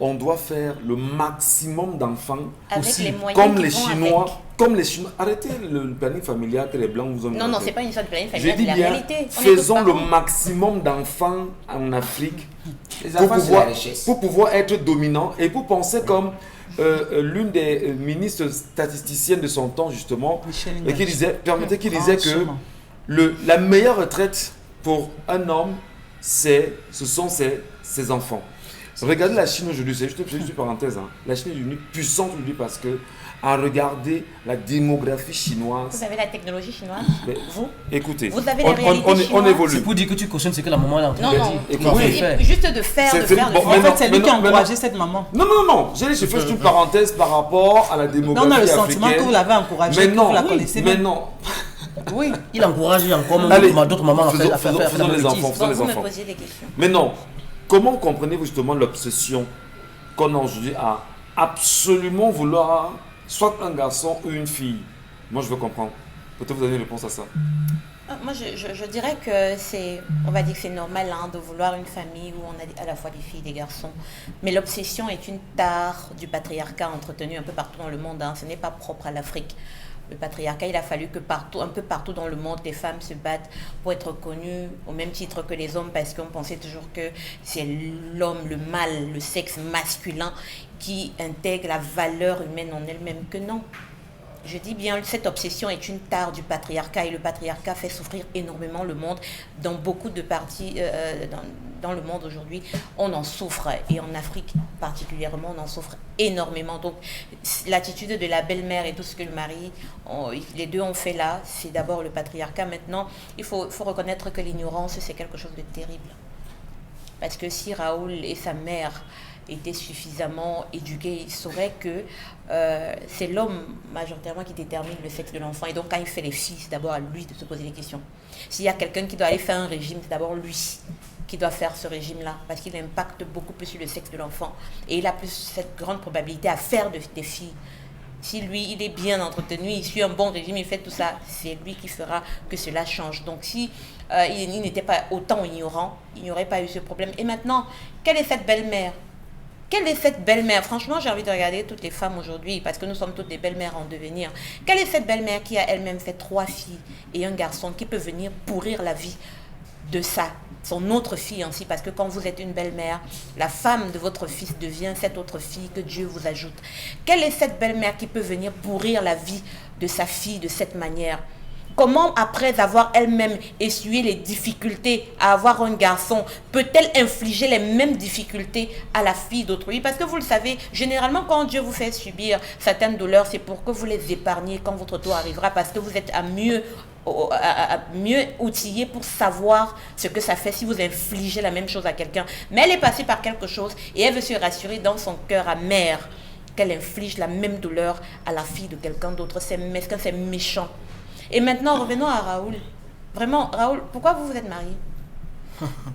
On doit faire le maximum d'enfants Avec aussi, les moyens comme qui les vont Chinois. avec. Comme les Chinois. Arrêtez le planning familial que les Blancs vous ont Non, non, inventé. c'est pas une histoire de planning Je familial, dis c'est la bien, réalité. On est tous faisons le parents. maximum d'enfants en Afrique Les pour enfants, c'est la pouvoir, richesse. pour pouvoir être dominant et pour penser comme l'une des ministres statisticiennes de son temps, justement, Michel et qui Ingalls. disait, permettez, qui disait que Franchement. la meilleure retraite pour un homme, ce sont ses enfants. Regardez la Chine aujourd'hui, c'est juste une parenthèse. Hein. La Chine est devenue puissante aujourd'hui parce que, à regarder la démographie chinoise, Vous avez la technologie chinoise. mais Vous écoutez, Vous avez les réalités on chinoises. évolue. C'est pour dire que tu cautionnes ce que la maman est en train Non, de non. dire. Écoute, Non, oui. c'est fait. Juste de faire, C'est- de c'est- faire, de bon, faire. En maintenant- fait, c'est lui qui a maintenant- encouragé cette maman. Non. J'ai fait juste une parenthèse par rapport à la Non, démographie on a le africaine. sentiment que vous l'avez encouragé, Mais que non, vous la oui, connaissez mais même. non. Oui. Il encourage encore même Allez, d'autres mamans à faire faisons la les même enfants. bêtise. Faisons les Vous me enfants. posiez des questions. Mais non, comment comprenez-vous justement l'obsession qu'on a aujourd'hui à absolument vouloir soit un garçon ou une fille? Moi, je veux comprendre. Peut-être vous avez une réponse à ça. Moi, je dirais que on va dire que c'est normal hein, de vouloir une famille où on a à la fois des filles et des garçons. Mais l'obsession est une tare du patriarcat entretenu un peu partout dans le monde. Hein. Ce n'est pas propre à l'Afrique. Le patriarcat, il a fallu que un peu partout dans le monde, les femmes se battent pour être connues au même titre que les hommes parce qu'on pensait toujours que c'est l'homme, le mâle, le sexe masculin qui intègre la valeur humaine en elle-même, que non. Je dis bien, cette obsession est une tare du patriarcat et le patriarcat fait souffrir énormément le monde. Dans beaucoup de parties dans le monde aujourd'hui, on en souffre et en Afrique particulièrement, on en souffre énormément. Donc l'attitude de la belle-mère et tout ce que le mari, les deux ont fait là, c'est d'abord le patriarcat. Maintenant, il faut reconnaître que l'ignorance, c'est quelque chose de terrible. Parce que si Raoul et sa mère étaient suffisamment éduqués, ils sauraient que c'est l'homme majoritairement qui détermine le sexe de l'enfant. Et donc quand il fait les filles, c'est d'abord à lui de se poser des questions. S'il y a quelqu'un qui doit aller faire un régime, c'est d'abord lui qui doit faire ce régime-là, parce qu'il impacte beaucoup plus sur le sexe de l'enfant. Et il a plus cette grande probabilité à faire des filles. Si lui, il est bien entretenu, il suit un bon régime, il fait tout ça, c'est lui qui fera que cela change. Donc si il n'était pas autant ignorant, il n'y aurait pas eu ce problème. Et maintenant, quelle est cette belle-mère ? Quelle est cette belle-mère? Franchement, j'ai envie de regarder toutes les femmes aujourd'hui, parce que nous sommes toutes des belles-mères en devenir. Quelle est cette belle-mère qui a elle-même fait 3 filles et un garçon qui peut venir pourrir la vie de son autre fille ainsi? Parce que quand vous êtes une belle-mère, la femme de votre fils devient cette autre fille que Dieu vous ajoute. Quelle est cette belle-mère qui peut venir pourrir la vie de sa fille de cette manière? Comment, après avoir elle-même essuyé les difficultés à avoir un garçon, peut-elle infliger les mêmes difficultés à la fille d'autrui? Parce que vous le savez, généralement, quand Dieu vous fait subir certaines douleurs, c'est pour que vous les épargniez quand votre tour arrivera, parce que vous êtes à mieux outillé pour savoir ce que ça fait si vous infligez la même chose à quelqu'un. Mais elle est passée par quelque chose et elle veut se rassurer dans son cœur amer qu'elle inflige la même douleur à la fille de quelqu'un d'autre. C'est mesquin, c'est méchant. Et maintenant, revenons à Raoul. Vraiment, Raoul, pourquoi vous vous êtes marié?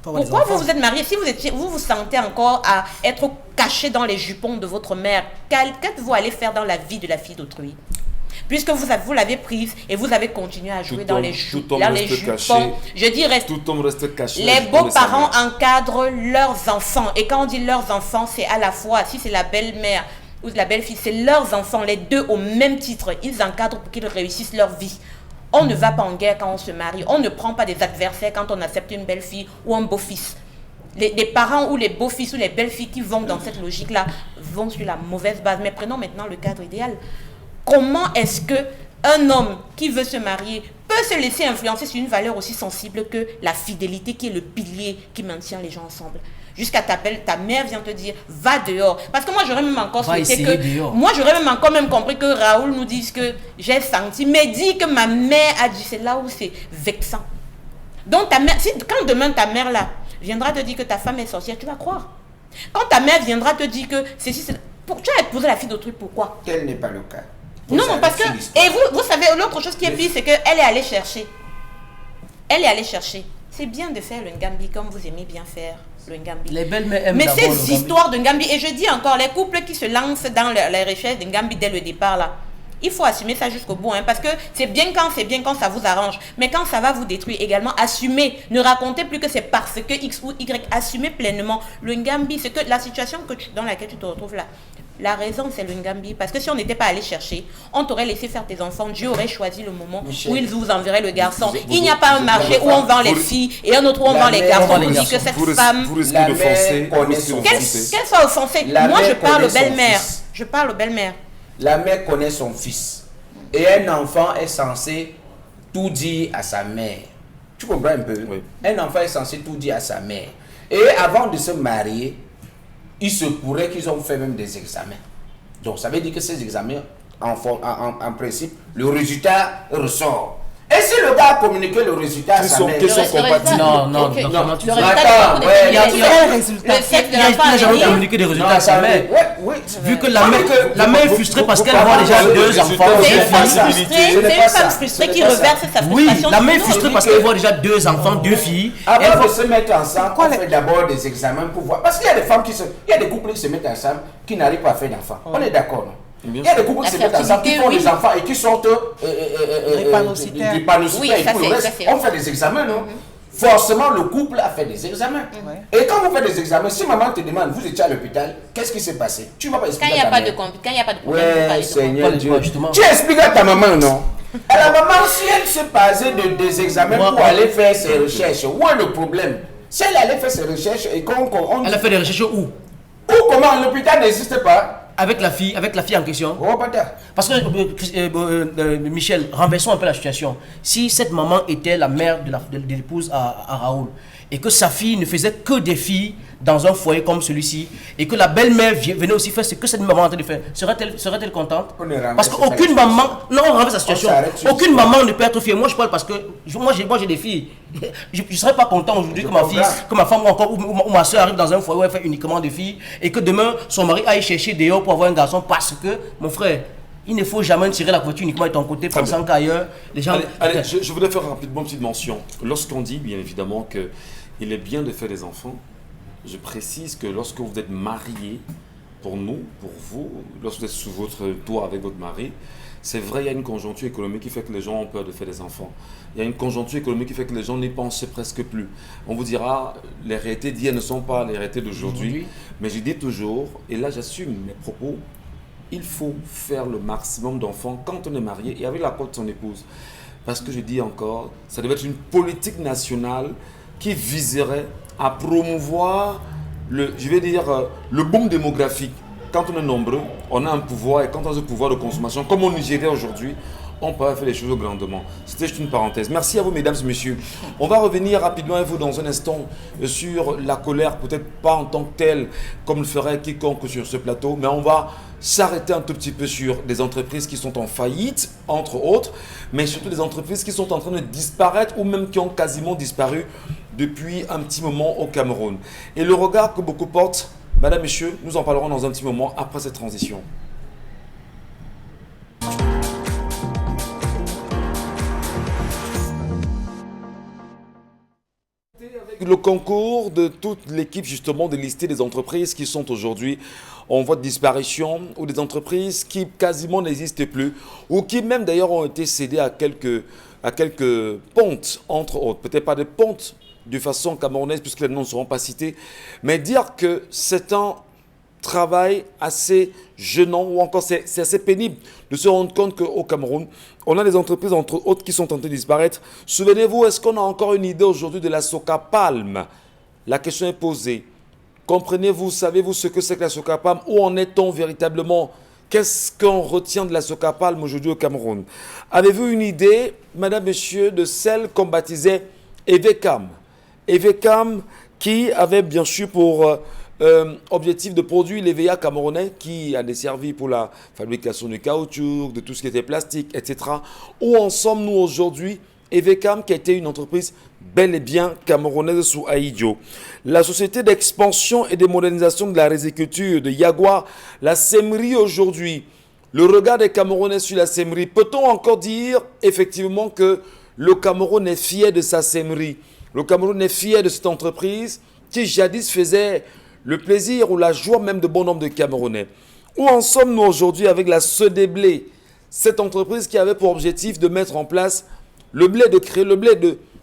Pourquoi vous vous êtes marié? Si vous vous sentez encore à être caché dans les jupons de votre mère, qu'êtes-vous allé faire dans la vie de la fille d'autrui? Puisque vous l'avez prise et vous avez continué à jouer dans les jupons. Je dis reste. Tout homme reste caché. Les beaux-parents encadrent leurs enfants. Et quand on dit leurs enfants, c'est à la fois, si c'est la belle-mère ou la belle-fille, c'est leurs enfants, les deux au même titre. Ils encadrent pour qu'ils réussissent leur vie. On ne va pas en guerre quand on se marie. On ne prend pas des adversaires quand on accepte une belle-fille ou un beau-fils. Les parents ou les beaux-fils ou les belles-filles qui vont dans cette logique-là vont sur la mauvaise base. Mais prenons maintenant le cadre idéal. Comment est-ce qu'un homme qui veut se marier peut se laisser influencer sur une valeur aussi sensible que la fidélité, qui est le pilier qui maintient les gens ensemble? Jusqu'à ta mère vient te dire, va dehors. Parce que moi, j'aurais même encore souhaité que... Moi, j'aurais même encore compris que Raoul nous dise que j'ai senti, mais dit que ma mère a dit, c'est là où c'est vexant. Donc, ta mère, quand demain ta mère là viendra te dire que ta femme est sorcière, tu vas croire. Quand ta mère viendra te dire que tu as épousé la fille d'autrui, pourquoi? Tel n'est pas le cas. Non, parce que... Et vous savez, l'autre chose qui est pire, c'est qu'elle est allée chercher. Elle est allée chercher. C'est bien de faire le Ngambi comme vous aimez bien faire le Ngambi. Les belles-mères aiment. Mais ces histoires de Ngambi, et je dis encore, les couples qui se lancent dans les recherches de Ngambi dès le départ, là, il faut assumer ça jusqu'au bout, hein, parce que c'est bien quand ça vous arrange. Mais quand ça va vous détruire également, assumez. Ne racontez plus que c'est parce que X ou Y. Assumez pleinement. Le Ngambi, c'est que la situation dans laquelle tu te retrouves là, la raison, c'est le Ngambi. Parce que si on n'était pas allé chercher, on t'aurait laissé faire tes enfants. Dieu aurait choisi le moment où il vous enverrait le garçon. Il n'y a pas un marché où on vend les filles et un autre où on vend les garçons. On dit que cette femme... Qu'elle soit offensée. Moi, je parle aux belles-mères. Je parle aux belles-mères. La mère connaît son fils. Et un enfant est censé tout dire à sa mère. Tu comprends un peu? Oui. Un enfant est censé tout dire à sa mère. Et avant de se marier, il se pourrait qu'ils ont fait même des examens. Donc ça veut dire que ces examens, en principe, le résultat ressort. Et si le gars a communiqué le résultat à sa mère, qu'ils sont compatibles. Non. Le sexe de l'enfant a jamais communiqué des résultats à sa mère. Vu que la mère est frustrée parce qu'elle voit déjà 2 enfants. C'est une femme frustrée qui reverse sa frustration. Oui, la mère est frustrée parce qu'elle voit déjà 2 enfants, 2 filles. Avant de se mettre ensemble, on fait d'abord des examens pour voir. Parce qu'il y a des femmes il y a des couples qui se mettent ensemble qui n'arrivent pas à faire d'enfants. On est d'accord, non? Il y a des couples qui se mettent ensemble, qui font des enfants et qui sortent des panocitaires et tout le reste. On fait des examens, non? Forcément, le couple a fait des examens. Et quand vous faites des examens, si maman te demande, vous étiez à l'hôpital, qu'est-ce qui s'est passé? Tu vas pas expliquer à ta mère. Quand il n'y a pas de problème, ouais, Seigneur Dieu. Tu expliques à ta maman, non? Et la maman, si elle se passait des examens pour aller faire ses recherches, où est le problème? Si elle allait faire ses recherches et qu'on... Elle a fait des recherches où? Ou comment? L'hôpital n'existe pas. Avec la fille en question. Oh, parce que, Michel, renversons un peu la situation. Si cette maman était la mère de l'épouse à Raoul, et que sa fille ne faisait que des filles dans un foyer comme celui-ci, et que la belle-mère venait aussi faire ce que cette maman est en train de faire, serait-elle contente? Parce qu'aucune maman... Non, on renverse la situation. Aucune maman ne peut être fière. Moi, je parle parce que moi j'ai des filles. Je ne serais pas content aujourd'hui que ma femme ou ma soeur arrive dans un foyer où elle fait uniquement des filles, et que demain, son mari aille chercher dehors pour avoir un garçon, parce que, mon frère, il ne faut jamais tirer la couverture uniquement de ton côté, pensant qu'ailleurs, les gens... Allez, je voudrais faire rapidement une petite mention. Lorsqu'on dit, bien évidemment, qu'il est bien de faire des enfants, je précise que lorsque vous êtes marié, pour nous, pour vous, lorsque vous êtes sous votre toit avec votre mari, c'est vrai, il y a une conjoncture économique qui fait que les gens ont peur de faire des enfants. Il y a une conjoncture économique qui fait que les gens n'y pensent presque plus. On vous dira, les réalités d'hier ne sont pas les réalités d'aujourd'hui. Mais je dis toujours, et là j'assume mes propos, il faut faire le maximum d'enfants quand on est marié et avec l'accord de son épouse. Parce que je dis encore, ça devait être une politique nationale qui viserait à promouvoir le boom démographique. Quand on est nombreux, on a un pouvoir, et quand on a ce pouvoir de consommation, comme au Nigeria aujourd'hui, on pourrait faire les choses grandement. C'était juste une parenthèse. Merci à vous, mesdames et messieurs. On va revenir rapidement avec vous dans un instant sur la colère, peut-être pas en tant que telle, comme le ferait quiconque sur ce plateau, mais on va s'arrêter un tout petit peu sur des entreprises qui sont en faillite, entre autres, mais surtout des entreprises qui sont en train de disparaître ou même qui ont quasiment disparu depuis un petit moment au Cameroun. Et le regard que beaucoup portent, madame, messieurs, nous en parlerons dans un petit moment après cette transition. Avec le concours de toute l'équipe justement de lister des entreprises qui sont aujourd'hui en voie de disparition ou des entreprises qui quasiment n'existent plus ou qui même d'ailleurs ont été cédées à quelques pontes, entre autres. Peut-être pas des pontes de façon camerounaise puisque les noms ne seront pas cités, mais dire que c'est un travail assez gênant ou encore c'est assez pénible de se rendre compte qu'au Cameroun, on a des entreprises entre autres qui sont en train de disparaître. Souvenez-vous, est-ce qu'on a encore une idée aujourd'hui de la Soca Palm? La question est posée. Comprenez-vous, savez-vous ce que c'est que la Soca Palm? Où en est-on véritablement? Qu'est-ce qu'on retient de la Soca Palm aujourd'hui au Cameroun? Avez-vous une idée, madame, monsieur, de celle qu'on baptisait Evecam? Evecam qui avait bien sûr pour objectif de produire l'EVA camerounais qui a desservi pour la fabrication du caoutchouc, de tout ce qui était plastique, etc. Où en sommes-nous aujourd'hui? Evecam qui a été une entreprise bel et bien camerounaise sous Ahidjo. La société d'expansion et de modernisation de la riziculture de Yagua, la Semri aujourd'hui. Le regard des Camerounais sur la Semri. Peut-on encore dire effectivement que le Cameroun est fier de sa Semri? Le Cameroun est fier de cette entreprise qui jadis faisait le plaisir ou la joie même de bon nombre de Camerounais. Où en sommes-nous aujourd'hui avec la Sedeblé, cette entreprise qui avait pour objectif de mettre en place le blé, de créer le blé,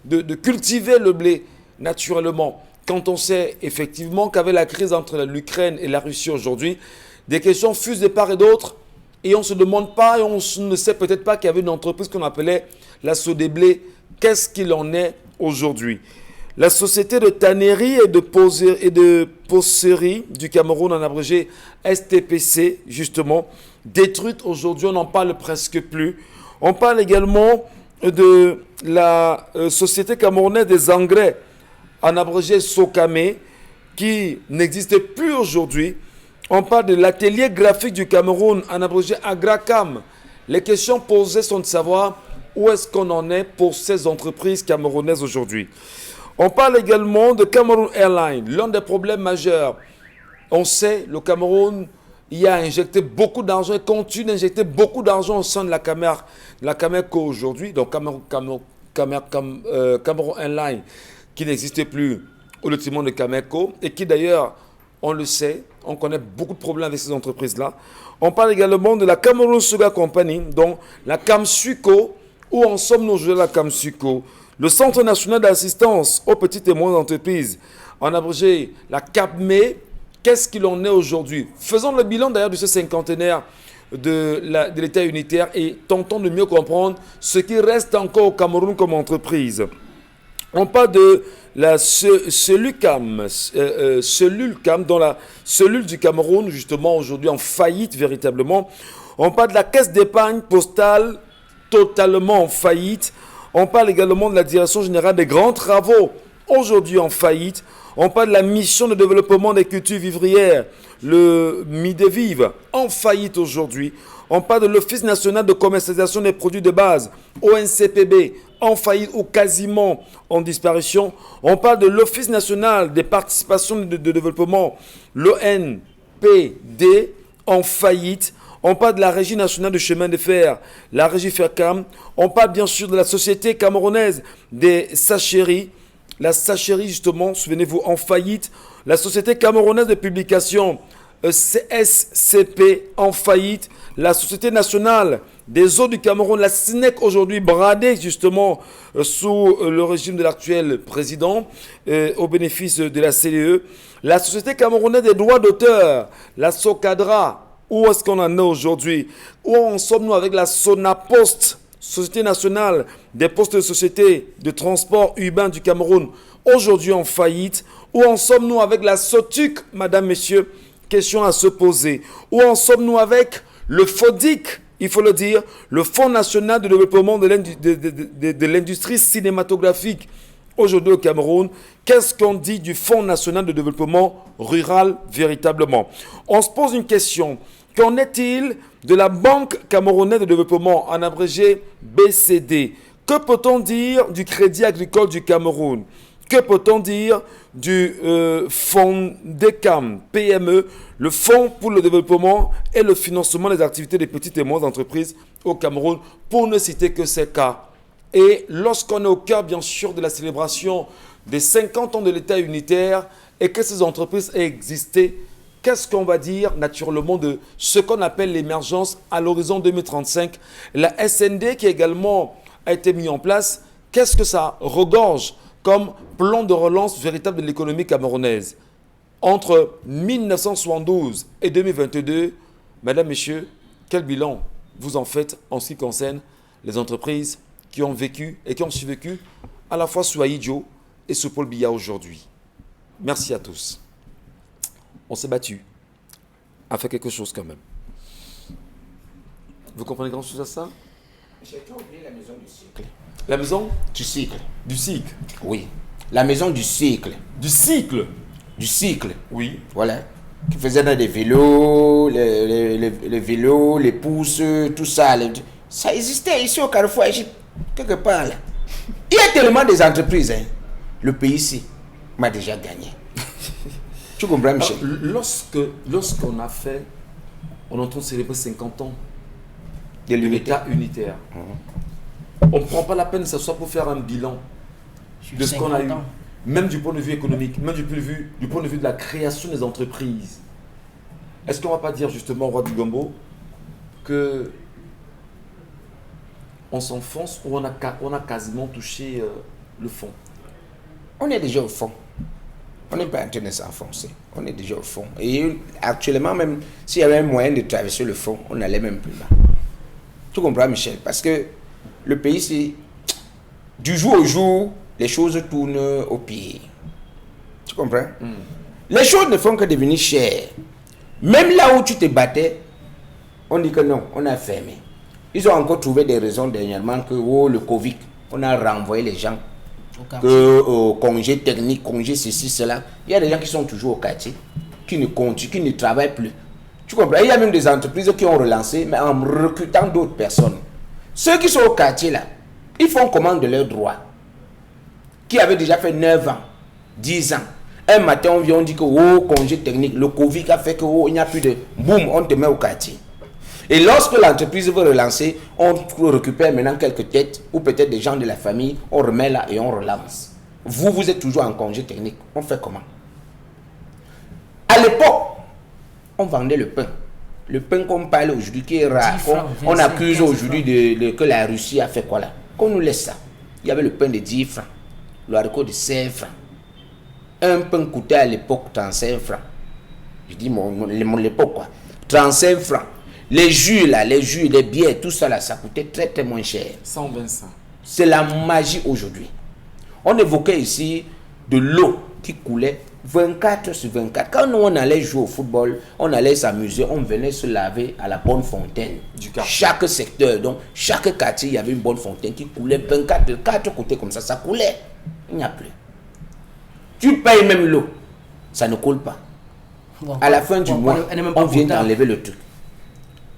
de cultiver le blé naturellement. Quand on sait effectivement qu'avec la crise entre l'Ukraine et la Russie aujourd'hui, des questions fusent de part et d'autre et on ne se demande pas et on ne sait peut-être pas qu'il y avait une entreprise qu'on appelait la Sedeblé. Qu'est-ce qu'il en est aujourd'hui? La société de tannerie et de pocerie du Cameroun, en abrégé STPC, justement, détruite aujourd'hui, on n'en parle presque plus. On parle également de la société camerounaise des engrais, en abrégé Sokame, qui n'existe plus aujourd'hui. On parle de l'atelier graphique du Cameroun, en abrégé Agracam. Les questions posées sont de savoir où est-ce qu'on en est pour ces entreprises camerounaises aujourd'hui. On parle également de Cameroon Airlines, l'un des problèmes majeurs. On sait, le Cameroun y a injecté beaucoup d'argent et continue d'injecter beaucoup d'argent au sein de la Cameco aujourd'hui. Donc Cameroon Airlines qui n'existe plus au lotissement de Cameco et qui d'ailleurs, on le sait, on connaît beaucoup de problèmes avec ces entreprises-là. On parle également de la Cameroon Sugar Company, donc la Camsuco. Où en sommes-nous aujourd'hui la Camsuco? Le Centre national d'assistance aux petites et moyennes entreprises, en abrégé la CAPME, qu'est-ce qu'il en est aujourd'hui? Faisons le bilan d'ailleurs de ce cinquantenaire de l'État unitaire et tentons de mieux comprendre ce qui reste encore au Cameroun comme entreprise. On parle de la Celulcam, dont la cellule du Cameroun, justement aujourd'hui en faillite véritablement. On parle de la caisse d'épargne postale totalement en faillite. On parle également de la direction générale des grands travaux, aujourd'hui en faillite. On parle de la mission de développement des cultures vivrières, le MIDEVIV, en faillite aujourd'hui. On parle de l'Office national de commercialisation des produits de base, ONCPB, en faillite ou quasiment en disparition. On parle de l'Office national des participations de développement, l'ONPD, en faillite. On parle de la Régie nationale de chemin de fer, la Régie Fercam. On parle bien sûr de la Société camerounaise des Sacheries. La Sacherie, justement, souvenez-vous, en faillite. La Société camerounaise de publication, CSCP, en faillite. La Société nationale des eaux du Cameroun, la SNEC, aujourd'hui bradée, justement, sous le régime de l'actuel président, au bénéfice de la CDE. La Société camerounaise des droits d'auteur, la SOCADRA. Où est-ce qu'on en est aujourd'hui? Où en sommes-nous avec la Sonapost, Société nationale des postes de société de transport urbain du Cameroun, aujourd'hui en faillite? Où en sommes-nous avec la SOTUC, madame, messieurs? Question à se poser. Où en sommes-nous avec le FODIC, il faut le dire, le Fonds national de développement de l'industrie cinématographique. Aujourd'hui au Cameroun, qu'est-ce qu'on dit du Fonds national de développement rural véritablement? On se pose une question. Qu'en est-il de la Banque camerounaise de développement, en abrégé BCD? Que peut-on dire du Crédit agricole du Cameroun? Que peut-on dire du Fonds DECAM, PME, le Fonds pour le développement et le financement des activités des petites et moyennes entreprises au Cameroun, pour ne citer que ces cas? Et lorsqu'on est au cœur, bien sûr, de la célébration des 50 ans de l'État unitaire et que ces entreprises aient existé, qu'est-ce qu'on va dire naturellement de ce qu'on appelle l'émergence à l'horizon 2035? La SND qui également a été mise en place, qu'est-ce que ça regorge comme plan de relance véritable de l'économie camerounaise? Entre 1972 et 2022, mesdames, messieurs, quel bilan vous en faites en ce qui concerne les entreprises qui ont vécu et qui ont survécu à la fois sous Ahidjo et sous Paul Biya aujourd'hui? Merci à tous. On s'est battu à faire quelque chose quand même. Vous comprenez grand chose à ça? J'ai oublié la maison du cycle. La maison Du cycle. du cycle. Oui. La maison du cycle. Du cycle. Du cycle. Oui. Voilà. Qui faisait dans des vélos, les vélos, les pousses, tout ça. Ça existait ici au Carrefour Égypte, quelque part là. Il y a tellement des entreprises. Hein. Le pays ici m'a déjà gagné. Tu comprends, Michel? Lorsqu'on a fait, on est en train de célébrer 50 ans De de l'unité. l'État unitaire. On ne prend pas la peine de s'asseoir pour faire un bilan de ce qu'on a eu, 50 ans. même du point de vue économique, même du point de vue de la création des entreprises. Est-ce qu'on ne va pas dire justement, Roi du Gombo, que on s'enfonce ou on a quasiment touché le fond? On est déjà au fond. On n'est pas en train de s'enfoncer. On est déjà au fond. Et actuellement, même s'il y avait un moyen de traverser le fond, on n'allait même plus là. Tu comprends, Michel? Parce que le pays, c'est du jour au jour, les choses tournent au pire. Tu comprends? Les choses ne font que devenir chères. Même là où tu te battais, on dit que non, on a fermé. Ils ont encore trouvé des raisons dernièrement que le Covid, on a renvoyé les gens. Que congé technique, congé ceci, cela. Il y a des gens qui sont toujours au quartier, qui ne travaillent plus. Tu comprends? Il y a même des entreprises qui ont relancé, mais en recrutant d'autres personnes. Ceux qui sont au quartier là, ils font commande de leurs droits. Qui avaient déjà fait 9 ans, 10 ans. Un matin, on vient, on dit que congé technique, le Covid a fait que il n'y a plus de boum, on te met au quartier. Et lorsque l'entreprise veut relancer, on récupère maintenant quelques têtes ou peut-être des gens de la famille, on remet là et on relance. Vous êtes toujours en congé technique. On fait comment? À l'époque, on vendait le pain. Le pain qu'on parle aujourd'hui qui est rare. 10 francs, On 25, accuse 15 aujourd'hui que la Russie a fait quoi là? Qu'on nous laisse ça. Il y avait le pain de 10 francs, le haricot de 5 francs. Un pain coûtait à l'époque 35 francs. Je dis mon l'époque quoi. 35 francs. Les jus là, les bières, tout ça là, ça coûtait très très moins cher. 125. C'est la magie aujourd'hui. On évoquait ici de l'eau qui coulait 24 sur 24. Quand nous on allait jouer au football, on allait s'amuser, on venait se laver à la bonne fontaine. Du quartier. Chaque secteur, donc chaque quartier, il y avait une bonne fontaine qui coulait 24 de 4 côtés comme ça coulait. Il n'y a plus. Tu payes même l'eau, ça ne coule pas. Bon, À la fin du mois, elle n'est même pas on vient potable. d'enlever le truc.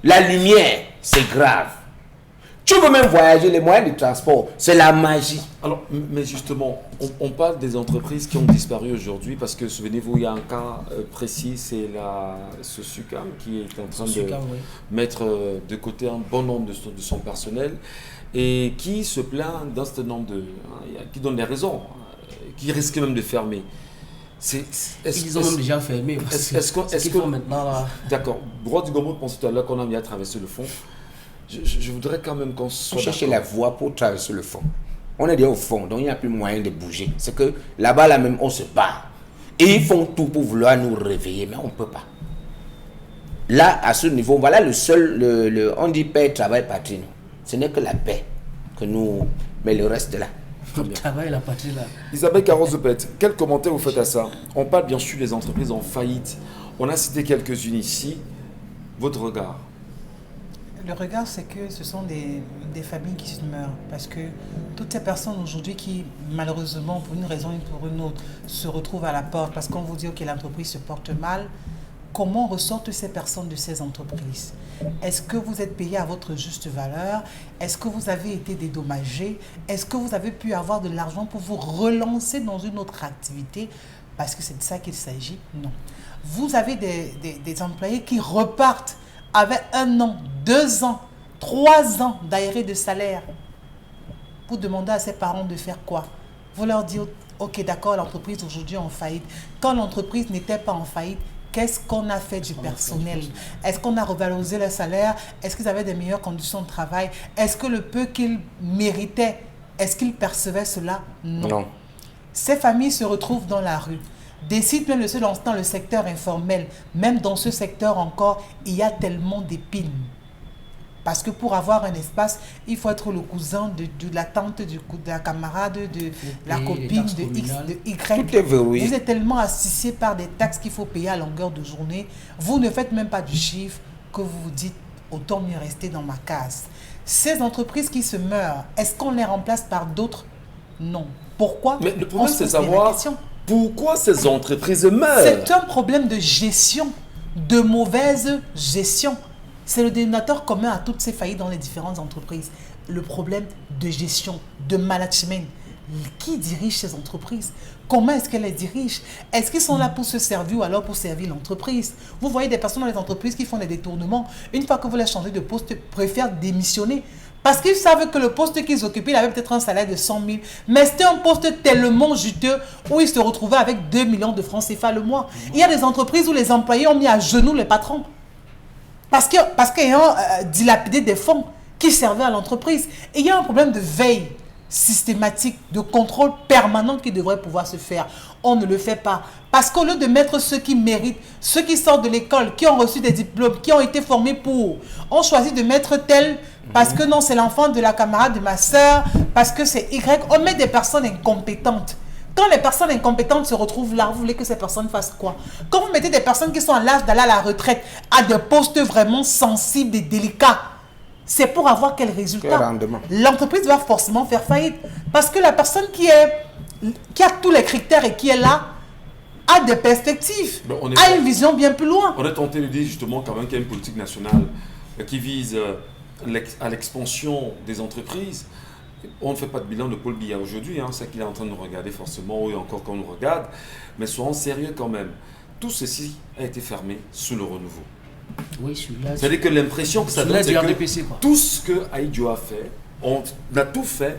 La lumière, c'est grave. Tu veux même voyager, les moyens de transport, c'est la magie. Alors, mais justement, on parle des entreprises qui ont disparu aujourd'hui parce que, souvenez-vous, il y a un cas précis, c'est ce SUCAM qui est en train SUCAM, de oui. mettre de côté un bon nombre de son personnel et qui se plaint d'un certain nombre qui donne des raisons, qui risque même de fermer. Ils ont même déjà fermé. Est-ce qu'ils que font maintenant là? D'accord. Droit du Gombo pensait tout à l'heure qu'on a mis à traverser le fond. Je voudrais quand même qu'on On soit cherchait d'accord. la voie pour traverser le fond. On est déjà au fond, donc il n'y a plus moyen de bouger. C'est que là-bas, là même, on se bat. Et ils font tout pour vouloir nous réveiller, mais on ne peut pas. Là, à ce niveau, voilà le seul, on dit paix, travail, patrie. Ce n'est que la paix que nous, mais le reste là. Le travail, la patrie là. Isabelle Carrozopet, quel commentaire vous faites à ça? On parle bien sûr des entreprises en faillite. On a cité quelques-unes ici. Votre regard? Le regard, c'est que ce sont des familles qui se meurent. Parce que toutes ces personnes aujourd'hui qui, malheureusement, pour une raison ou pour une autre, se retrouvent à la porte parce qu'on vous dit que l'entreprise se porte mal, comment ressortent ces personnes de ces entreprises? Est-ce que vous êtes payé à votre juste valeur? Est-ce que vous avez été dédommagé? Est-ce que vous avez pu avoir de l'argent pour vous relancer dans une autre activité? Parce que c'est de ça qu'il s'agit? Non. Vous avez des employés qui repartent avec 1 an, 2 ans, 3 ans d'arrêt de salaire. Vous demandez à ses parents de faire quoi? Vous leur dites, ok, d'accord, l'entreprise aujourd'hui est en faillite. Quand l'entreprise n'était pas en faillite, qu'est-ce qu'on a fait du personnel? Est-ce qu'on a revalorisé le salaire? Est-ce qu'ils avaient des meilleures conditions de travail? Est-ce que le peu qu'ils méritaient, est-ce qu'ils percevaient cela? Non. Ces familles se retrouvent dans la rue. Décident même de se lancer dans le secteur informel. Même dans ce secteur encore, il y a tellement d'épines. Parce que pour avoir un espace, il faut être le cousin de la tante, de la camarade, de la copine, de X, de Y. Tout est verrouillé. Vous êtes tellement assisté par des taxes qu'il faut payer à longueur de journée. Vous ne faites même pas du chiffre que vous vous dites, autant mieux rester dans ma case. Ces entreprises qui se meurent, est-ce qu'on les remplace par d'autres? Non. Pourquoi? Mais le problème, c'est de savoir pourquoi ces entreprises meurent. C'est un problème de gestion, de mauvaise gestion. C'est le dénominateur commun à toutes ces faillites dans les différentes entreprises. Le problème de gestion, de management. Qui dirige ces entreprises? Comment est-ce qu'elles les dirigent? Est-ce qu'ils sont là pour se servir ou alors pour servir l'entreprise? Vous voyez des personnes dans les entreprises qui font des détournements. Une fois que vous les changez de poste, préfèrent démissionner. Parce qu'ils savent que le poste qu'ils occupaient, il avait peut-être un salaire de 100 000. Mais c'était un poste tellement juteux où ils se retrouvaient avec 2 millions de francs CFA le mois. Il y a des entreprises où les employés ont mis à genoux les patrons. Parce qu'ils ont dilapidé des fonds qui servaient à l'entreprise. Et il y a un problème de veille systématique, de contrôle permanent qui devrait pouvoir se faire. On ne le fait pas. Parce qu'au lieu de mettre ceux qui méritent, ceux qui sortent de l'école, qui ont reçu des diplômes, qui ont été formés pour, on choisit de mettre tel, parce que non, c'est l'enfant de la camarade de ma soeur, parce que c'est Y. On met des personnes incompétentes. Quand les personnes incompétentes se retrouvent là, vous voulez que ces personnes fassent quoi? Quand vous mettez des personnes qui sont à l'âge d'aller à la retraite à des postes vraiment sensibles et délicats, c'est pour avoir quel résultat? L'entreprise va forcément faire faillite. Parce que la personne qui a tous les critères et qui est là a des perspectives, a une vision bien plus loin. On est tenté de dire justement quand même qu'il y a une politique nationale qui vise à l'expansion des entreprises. On ne fait pas de bilan de Paul Biya aujourd'hui, c'est qu'il est en train de nous regarder forcément, ou encore qu'on nous regarde, mais soyons sérieux quand même. Tout ceci a été fermé sous le renouveau. Oui, celui-là. C'est-à-dire que l'impression que ça donne, c'est que RDPC, tout ce que Aïdjo a fait, on a tout fait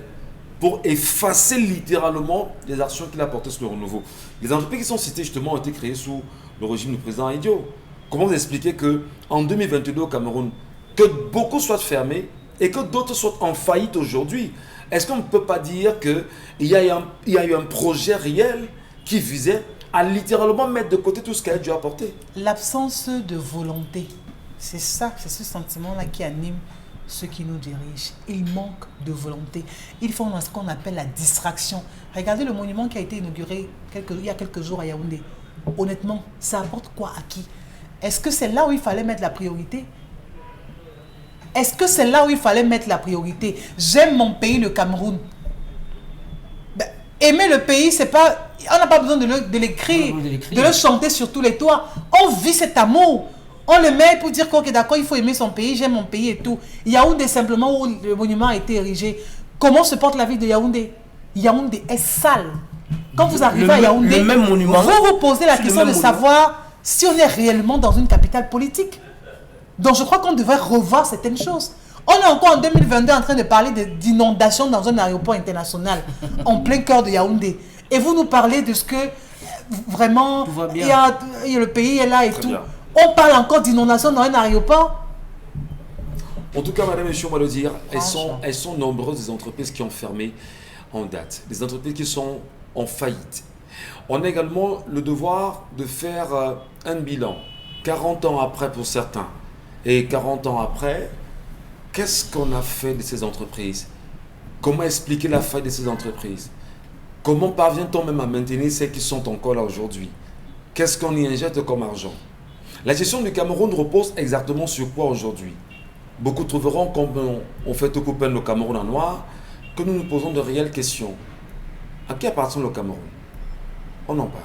pour effacer littéralement les actions qu'il a portées sur le renouveau. Les entreprises qui sont citées justement ont été créées sous le régime du président Aïdjo. Comment vous expliquer qu'en 2022 au Cameroun, que beaucoup soient fermés et que d'autres soient en faillite aujourd'hui? Est-ce qu'on ne peut pas dire qu'il y a eu un projet réel qui visait à littéralement mettre de côté tout ce qu'Aïdjo a apporté? L'absence de volonté, c'est ça, c'est ce sentiment-là qui anime ceux qui nous dirigent. Il manque de volonté. Ils font ce qu'on appelle la distraction. Regardez le monument qui a été inauguré il y a quelques jours à Yaoundé. Honnêtement, ça apporte quoi à qui? Est-ce que c'est là où il fallait mettre la priorité? Est-ce que c'est là où il fallait mettre la priorité? J'aime mon pays, le Cameroun. Aimer le pays, c'est pas... On n'a pas besoin de l'écrire, de le chanter sur tous les toits. On vit cet amour. On le met pour dire que d'accord, il faut aimer son pays, j'aime mon pays et tout. Yaoundé, simplement, où le monument a été érigé. Comment se porte la ville de Yaoundé? Yaoundé est sale. Quand vous arrivez à Yaoundé, vous vous posez la question de savoir si on est réellement dans une capitale politique. Donc je crois qu'on devrait revoir certaines choses. On est encore en 2022 en train de parler d'inondation dans un aéroport international en plein cœur de Yaoundé. Et vous nous parlez de ce que vraiment le pays est là et tout. Bien. On parle encore d'inondation dans un aéroport. En tout cas, madame et monsieur, on va le dire, elles sont nombreuses les entreprises qui ont fermé en date. Des entreprises qui sont en faillite. On a également le devoir de faire un bilan. 40 ans après pour certains. Et 40 ans après, qu'est-ce qu'on a fait de ces entreprises? Comment expliquer la faille de ces entreprises? Comment parvient-on même à maintenir celles qui sont encore là aujourd'hui? Qu'est-ce qu'on y injecte comme argent? La gestion du Cameroun repose exactement sur quoi aujourd'hui? beaucoup trouveront, comme on fait tout couper le Cameroun en noir, que nous nous posons de réelles questions. À qui appartient le Cameroun? On en parle.